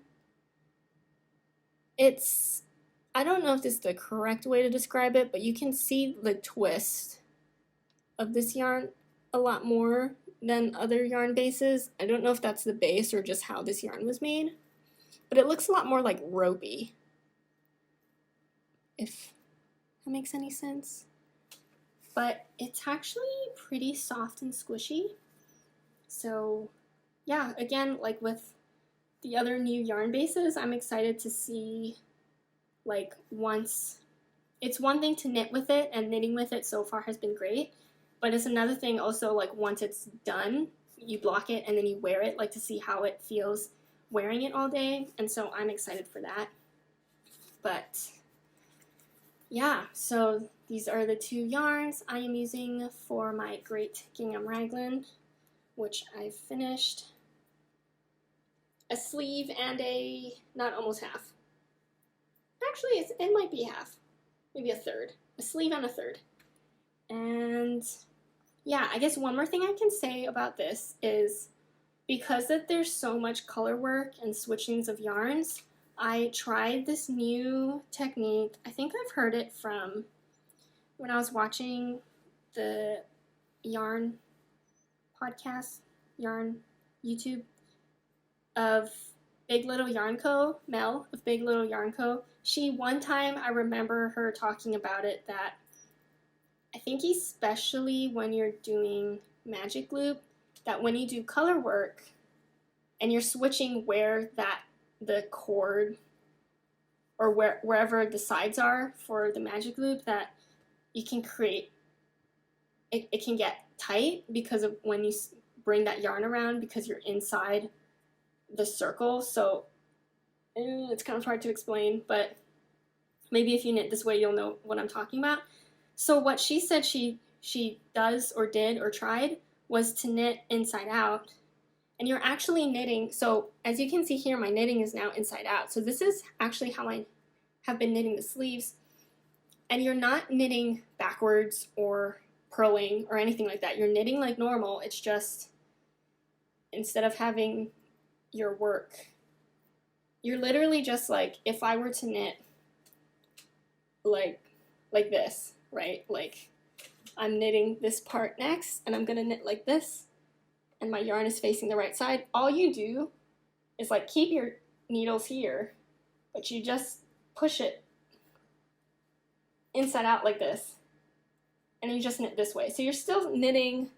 I don't know if this is the correct way to describe it, but you can see the twist of this yarn a lot more than other yarn bases. I don't know if that's the base or just how this yarn was made, but it looks a lot more like ropey, if that makes any sense. But it's actually pretty soft and squishy. So yeah, again, like with the other new yarn bases, I'm excited to see, like, once, it's one thing to knit with it, and knitting with it so far has been great, but it's another thing also, like, once it's done, you block it and then you wear it, like, to see how it feels wearing it all day, and so I'm excited for that. But yeah, so these are the two yarns I am using for my Great Gingham Raglan, which I've finished. A sleeve and not almost half. Actually, it might be half. Maybe a third. A sleeve and a third. And yeah, I guess one more thing I can say about this is because that there's so much color work and switchings of yarns, I tried this new technique. I think I've heard it from when I was watching the yarn podcast, yarn YouTube of Big Little Yarn Co., Mel of Big Little Yarn Co. She, one time, I remember her talking about it, that I think especially when you're doing magic loop, that when you do color work and you're switching where the cord or wherever the sides are for the magic loop, that you can create, it can get tight because of when you bring that yarn around, because you're inside the circle. So it's kind of hard to explain, but maybe if you knit this way you'll know what I'm talking about. So what she said she she does or did or tried was to knit inside out. And you're actually knitting, so as you can see here, my knitting is now inside out. So this is actually how I have been knitting the sleeves. And you're not knitting backwards or purling or anything like that. You're knitting like normal. It's just, instead of having your work, you're literally just like, if I were to knit like this, right? Like, I'm knitting this part next, and I'm gonna knit like this, and my yarn is facing the right side. All you do is like keep your needles here, but you just push it inside out like this, and you just knit this way. So you're still knitting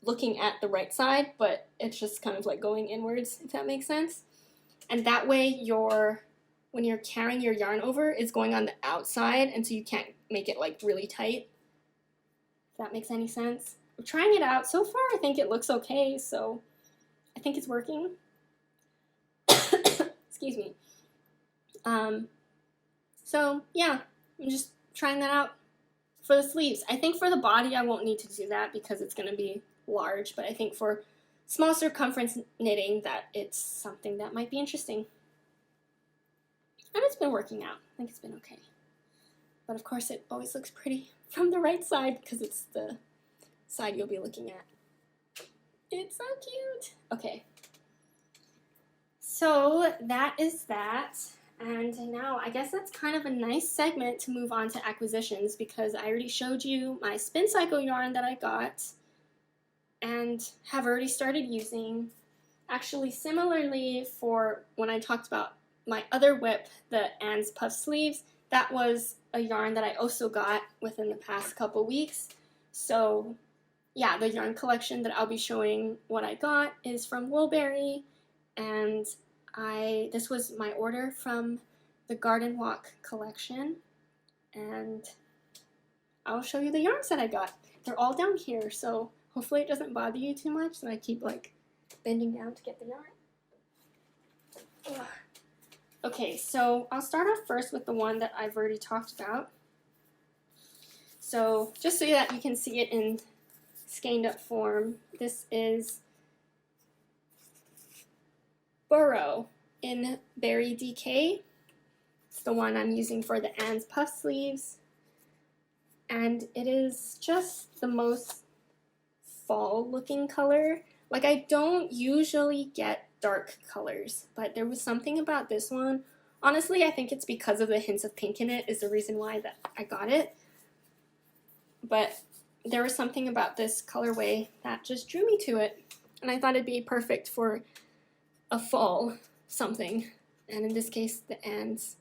looking at the right side, but it's just kind of like going inwards, if that makes sense. And that way when you're carrying your yarn over, it's going on the outside, and so you can't make it like really tight, if that makes any sense. I'm trying it out. So far, I think it looks okay, so I think it's working. Excuse me. So yeah, I'm just trying that out for the sleeves. I think for the body, I won't need to do that because it's going to be large, but I think for small circumference knitting, that it's something that might be interesting. And it's been working out. I think it's been okay. But of course, it always looks pretty from the right side because it's the side you'll be looking at. It's so cute. Okay. So that is that. And now I guess that's kind of a nice segment to move on to acquisitions, because I already showed you my Spincycle yarn that I got and have already started using. Actually, similarly, for when I talked about my other whip, the Anne's puff sleeves, that was a yarn that I also got within the past couple weeks. So yeah, the yarn collection that I'll be showing what I got is from Woolberry, and this was my order from the Garden Walk collection, and I'll show you the yarns that I got. They're all down here, so hopefully it doesn't bother you too much that I keep like bending down to get the yarn. Ugh. Okay, so I'll start off first with the one that I've already talked about. So just so that you can see it in skeined up form, this is Burrow in Berry DK. It's the one I'm using for the Anne's puff sleeves. And it is just the most fall looking color. Like, I don't usually get dark colors, but there was something about this one. Honestly, I think it's because of the hints of pink in it is the reason why that I got it. But there was something about this colorway that just drew me to it, and I thought it'd be perfect for a fall something, and in this case, the Anne's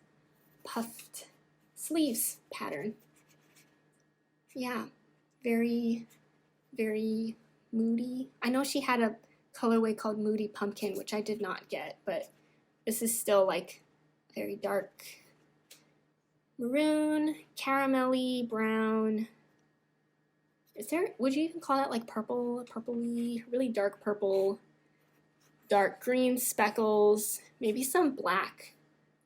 puffed sleeves pattern. Yeah, very, very moody. I know she had a colorway called Moody Pumpkin, which I did not get, but this is still like very dark maroon, caramelly, brown. Would you even call that like purple, purpley, really dark purple, dark green speckles, maybe some black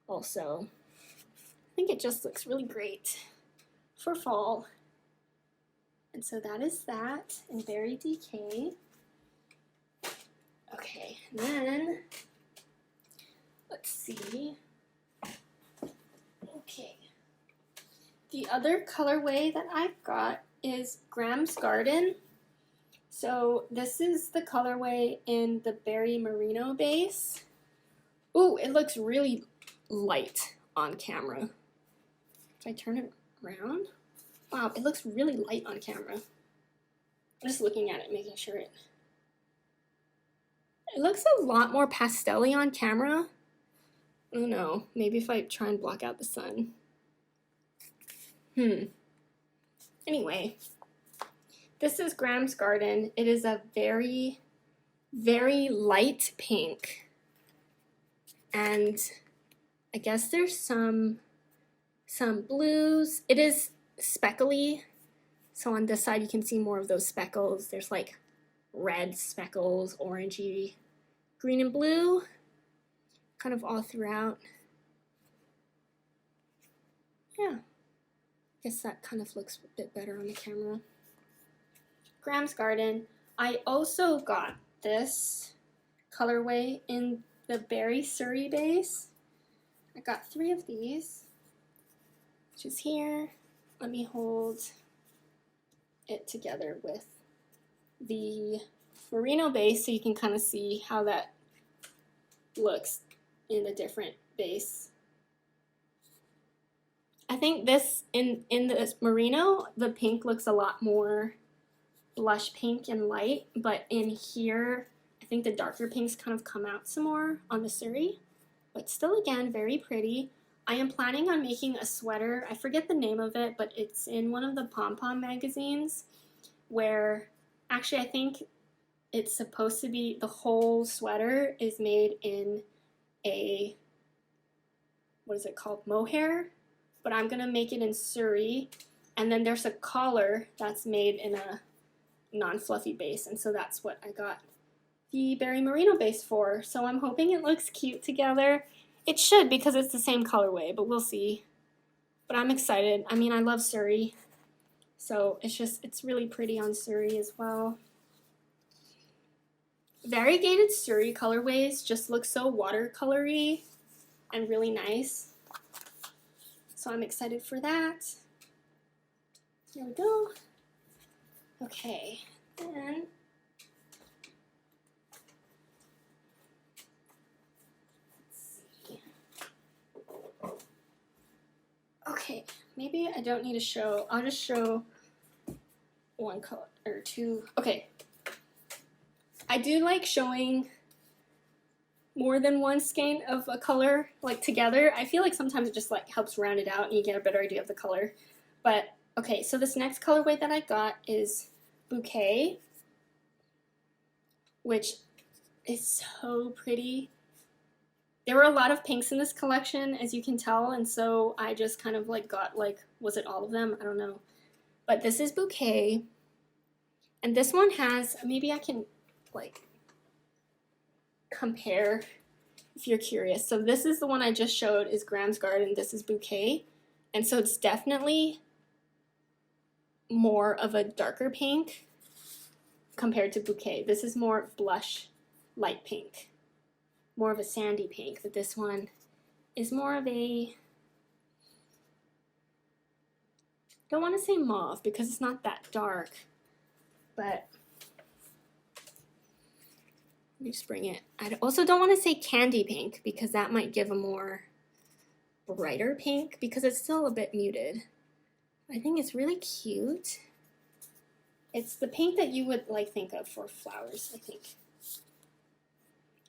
also. I think it just looks really great for fall. And so that is that in Berry DK. Okay, and then let's see. Okay. The other colorway that I've got is Graham's Garden. So this is the colorway in the Berry Merino base. Ooh, it looks really light on camera. If I turn it around, wow, it looks really light on camera. I'm just looking at it, making sure it looks a lot more pastel-y on camera. I don't know, maybe if I try and block out the sun. Anyway, this is Graham's Garden. It is a very, very light pink. And I guess there's some blues. It is speckly. So on this side you can see more of those speckles. There's like red speckles, orangey, green and blue, kind of all throughout. Yeah, guess that kind of looks a bit better on the camera. Graham's Garden. I also got this colorway in the Berry Surrey base. I got 3 of these, which is here. Let me hold it together with the merino base so you can kind of see how that looks in a different base. I think this, in this merino, the pink looks a lot more blush pink and light, but in here, I think the darker pinks kind of come out some more on the Surrey, but still, again, very pretty. I am planning on making a sweater. I forget the name of it, but it's in one of the pom-pom magazines where, actually, I think it's supposed to be, the whole sweater is made in a, what is it called, mohair? But I'm going to make it in Surrey, and then there's a collar that's made in a non-fluffy base, and so that's what I got the Berry Merino base for. So I'm hoping it looks cute together. It should, because it's the same colorway, but we'll see. But I'm excited. I mean, I love Surrey, so it's really pretty on Surrey as well. Variegated Surrey colorways just look so watercolory and really nice. So I'm excited for that. There we go. Okay, then let's see. Okay, maybe I don't need to show. I'll just show one color or two. Okay. I do like showing more than one skein of a color like together. I feel like sometimes it just like helps round it out and you get a better idea of the color. But okay, so this next colorway that I got is Bouquet, which is so pretty. There were a lot of pinks in this collection, as you can tell, and so I just kind of like got like, was it all of them? I don't know. But this is Bouquet, and this one has, maybe I can like compare if you're curious. So this is the one I just showed, is Graham's Garden. This is Bouquet, and so it's definitely more of a darker pink compared to Bouquet. This is more blush light pink, more of a sandy pink, but this one is more of a, don't want to say mauve because it's not that dark, but let me just bring it. I also don't want to say candy pink because that might give a more brighter pink because it's still a bit muted. I think it's really cute. It's the pink that you would like think of for flowers, I think.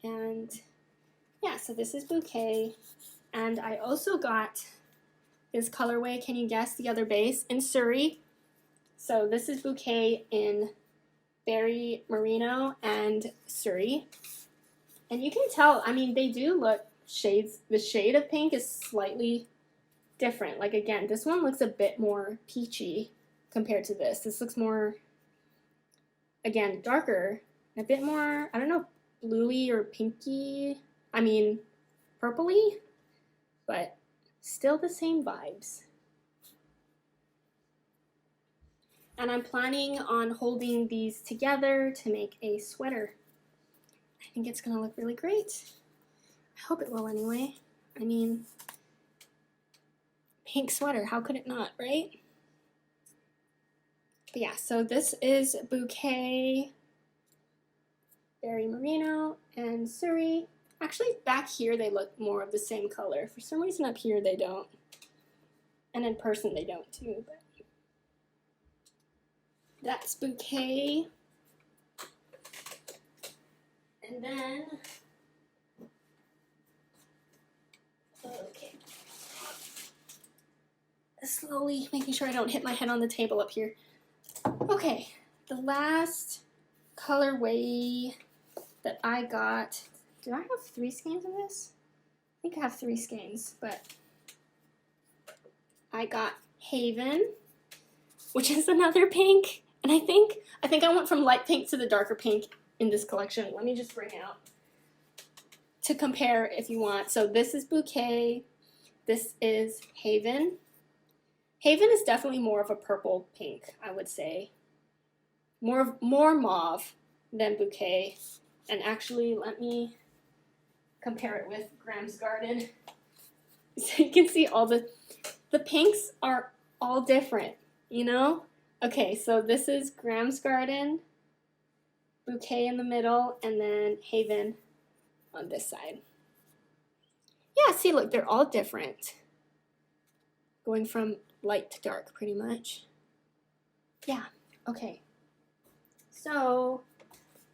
And yeah, so this is Bouquet. And I also got this colorway, can you guess the other base, in Surrey. So this is Bouquet in Berry Merino and Surrey. And you can tell, I mean, they do look shades, the shade of pink is slightly different. Like again, this one looks a bit more peachy compared to this. This looks more, again, darker, a bit more, I don't know, bluey or pinky, I mean, purpley, but still the same vibes. And I'm planning on holding these together to make a sweater. I think it's gonna look really great. I hope it will anyway. I mean, pink sweater, how could it not, right? But yeah, so this is Bouquet, Berry Merino, and Surrey. Actually, back here they look more of the same color. For some reason up here they don't. And in person they don't too. But that's Bouquet. And then, okay. Slowly making sure I don't hit my head on the table up here. Okay, the last colorway that I got, do I have 3 skeins of this? I think I have 3 skeins, but I got Haven, which is another pink, and I think I went from light pink to the darker pink in this collection. Let me just bring out to compare if you want. So this is Bouquet, this is Haven, Haven is definitely more of a purple pink, I would say. More mauve than Bouquet. And actually, let me compare it with Graham's Garden. So you can see all the pinks are all different, you know? Okay, so this is Graham's Garden, Bouquet in the middle, and then Haven on this side. Yeah, see, look, they're all different. Going from light to dark, pretty much. Yeah, okay. So,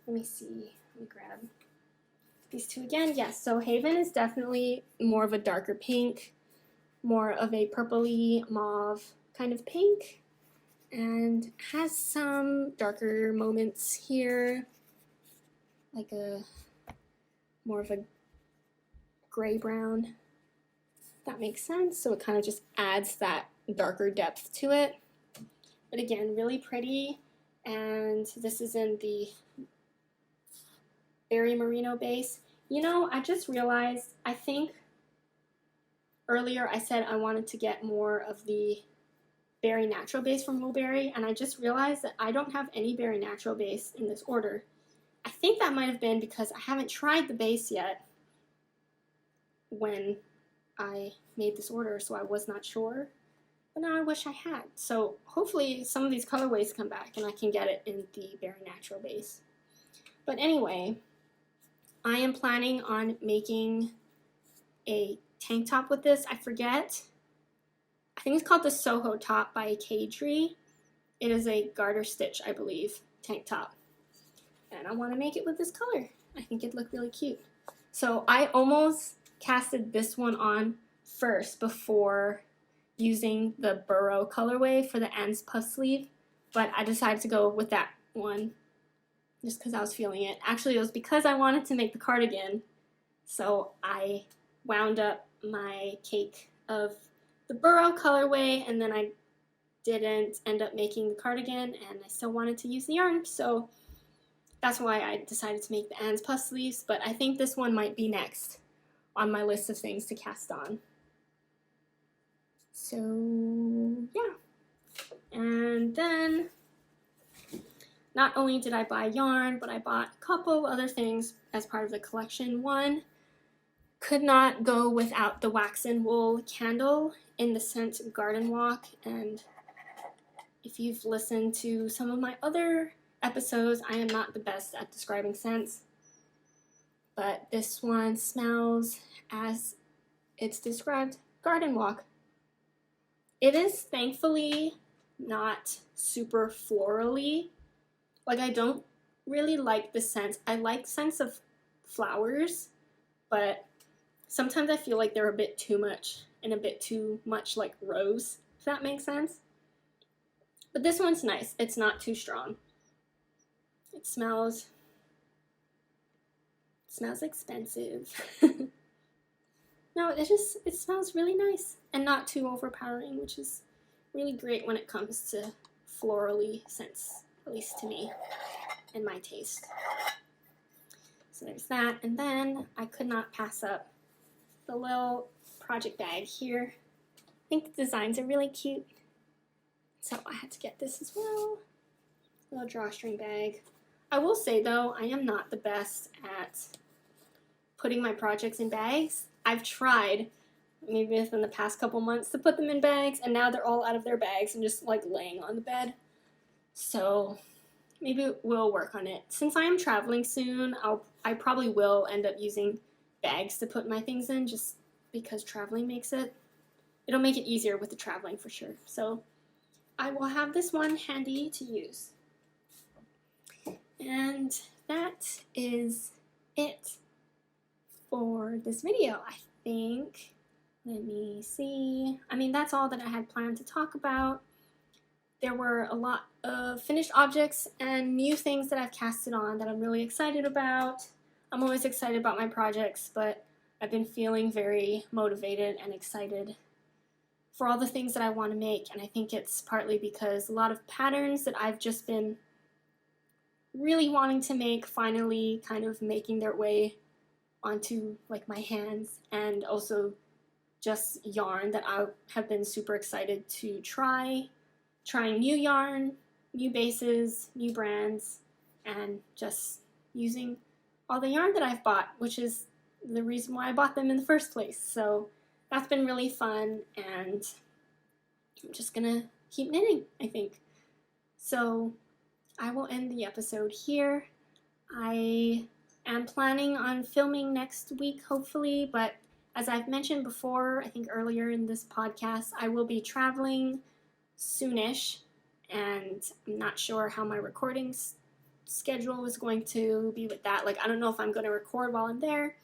let me see. Let me grab these two again. Yes, so Haven is definitely more of a darker pink, more of a purpley mauve kind of pink, and has some darker moments here, like a more of a gray-brown. That makes sense. So it kind of just adds that darker depth to it. But again, really pretty. And this is in the Berry Merino base. You know, I just realized, I think earlier I said I wanted to get more of the Berry Natural base from Woolberry, and I just realized that I don't have any Berry Natural base in this order. I think that might have been because I haven't tried the base yet when I made this order, so I was not sure. But now I wish I had. So hopefully some of these colorways come back and I can get it in the Berry Natural base. But anyway, I am planning on making a tank top with this. I forget. I think it's called the Soho Top by Kadri. It is a garter stitch, I believe, tank top. And I want to make it with this color. I think it'd look really cute. So I almost casted this one on first before using the Burrow colorway for the ends puff sleeve, but I decided to go with that one just because I was feeling it. Actually, it was because I wanted to make the cardigan, so I wound up my cake of the Burrow colorway, and then I didn't end up making the cardigan, and I still wanted to use the yarn, so that's why I decided to make the ends puff sleeves. But I think this one might be next on my list of things to cast on. So yeah, and then not only did I buy yarn, but I bought a couple other things as part of the collection. One, could not go without the wax and wool candle in the scent Garden Walk, and if you've listened to some of my other episodes, I am not the best at describing scents, but this one smells as it's described, Garden Walk. It is thankfully not super florally. Like, I don't really like the scents. I like scents of flowers, but sometimes I feel like they're a bit too much and a bit too much like rose, if that makes sense. But this one's nice. It's not too strong. It smells expensive. No, it smells really nice and not too overpowering, which is really great when it comes to florally scents, at least to me and my taste. So there's that, and then I could not pass up the little project bag here. I think the designs are really cute, so I had to get this as well. Little drawstring bag. I will say though, I am not the best at putting my projects in bags. I've tried, maybe within the past couple months, to put them in bags, and now they're all out of their bags and just like laying on the bed. So maybe we'll work on it. Since I am traveling soon, I probably will end up using bags to put my things in, just because traveling it'll make it easier with the traveling for sure. So I will have this one handy to use. And that is it for this video, I think. Let me see. I mean, that's all that I had planned to talk about. There were a lot of finished objects and new things that I've casted on that I'm really excited about. I'm always excited about my projects, but I've been feeling very motivated and excited for all the things that I want to make, and I think it's partly because a lot of patterns that I've just been really wanting to make finally kind of making their way onto like my hands, and also just yarn that I have been super excited to trying new yarn, new bases, new brands, and just using all the yarn that I've bought, which is the reason why I bought them in the first place. So that's been really fun, and I'm just gonna keep knitting, I think. So I will end the episode here. I am planning on filming next week, hopefully, but as I've mentioned before, I think earlier in this podcast, I will be traveling soonish, and I'm not sure how my recording schedule is going to be with that. Like, I don't know if I'm going to record while I'm there,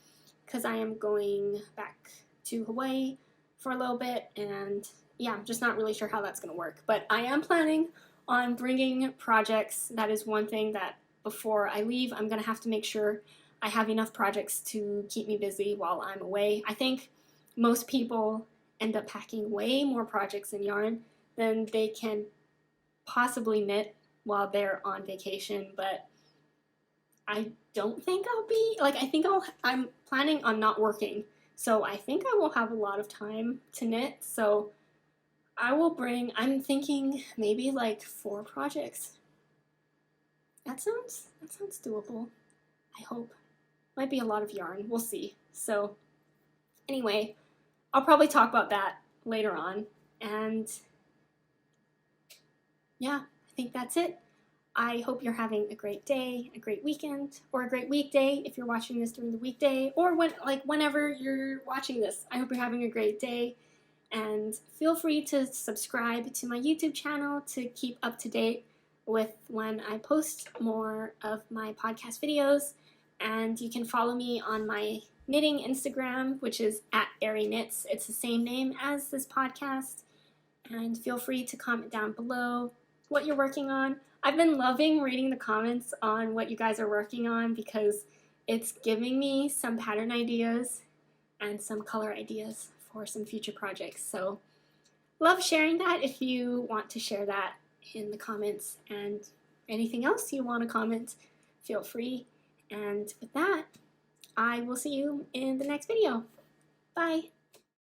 because I am going back to Hawaii for a little bit, and yeah, I'm just not really sure how that's going to work. But I am planning on bringing projects. That is one thing that before I leave, I'm going to have to make sure I have enough projects to keep me busy while I'm away. I think most people end up packing way more projects and yarn than they can possibly knit while they're on vacation, but I don't think I'll be, like, I'm planning on not working, so I think I will have a lot of time to knit, so I'm thinking maybe like 4 projects. That sounds doable, I hope. Might be a lot of yarn, we'll see. So anyway, I'll probably talk about that later on, and yeah, I think that's it. I hope you're having a great day, a great weekend, or a great weekday if you're watching this during the weekday, or whenever you're watching this. I hope you're having a great day, and feel free to subscribe to my YouTube channel to keep up to date with when I post more of my podcast videos, and you can follow me on my knitting Instagram, which is @arieknits. It's the same name as this podcast, and feel free to comment down below what you're working on. I've been loving reading the comments on what you guys are working on because it's giving me some pattern ideas and some color ideas for some future projects. So love sharing that. If you want to share that in the comments, and anything else you want to comment, feel free. And with that, I will see you in the next video. Bye!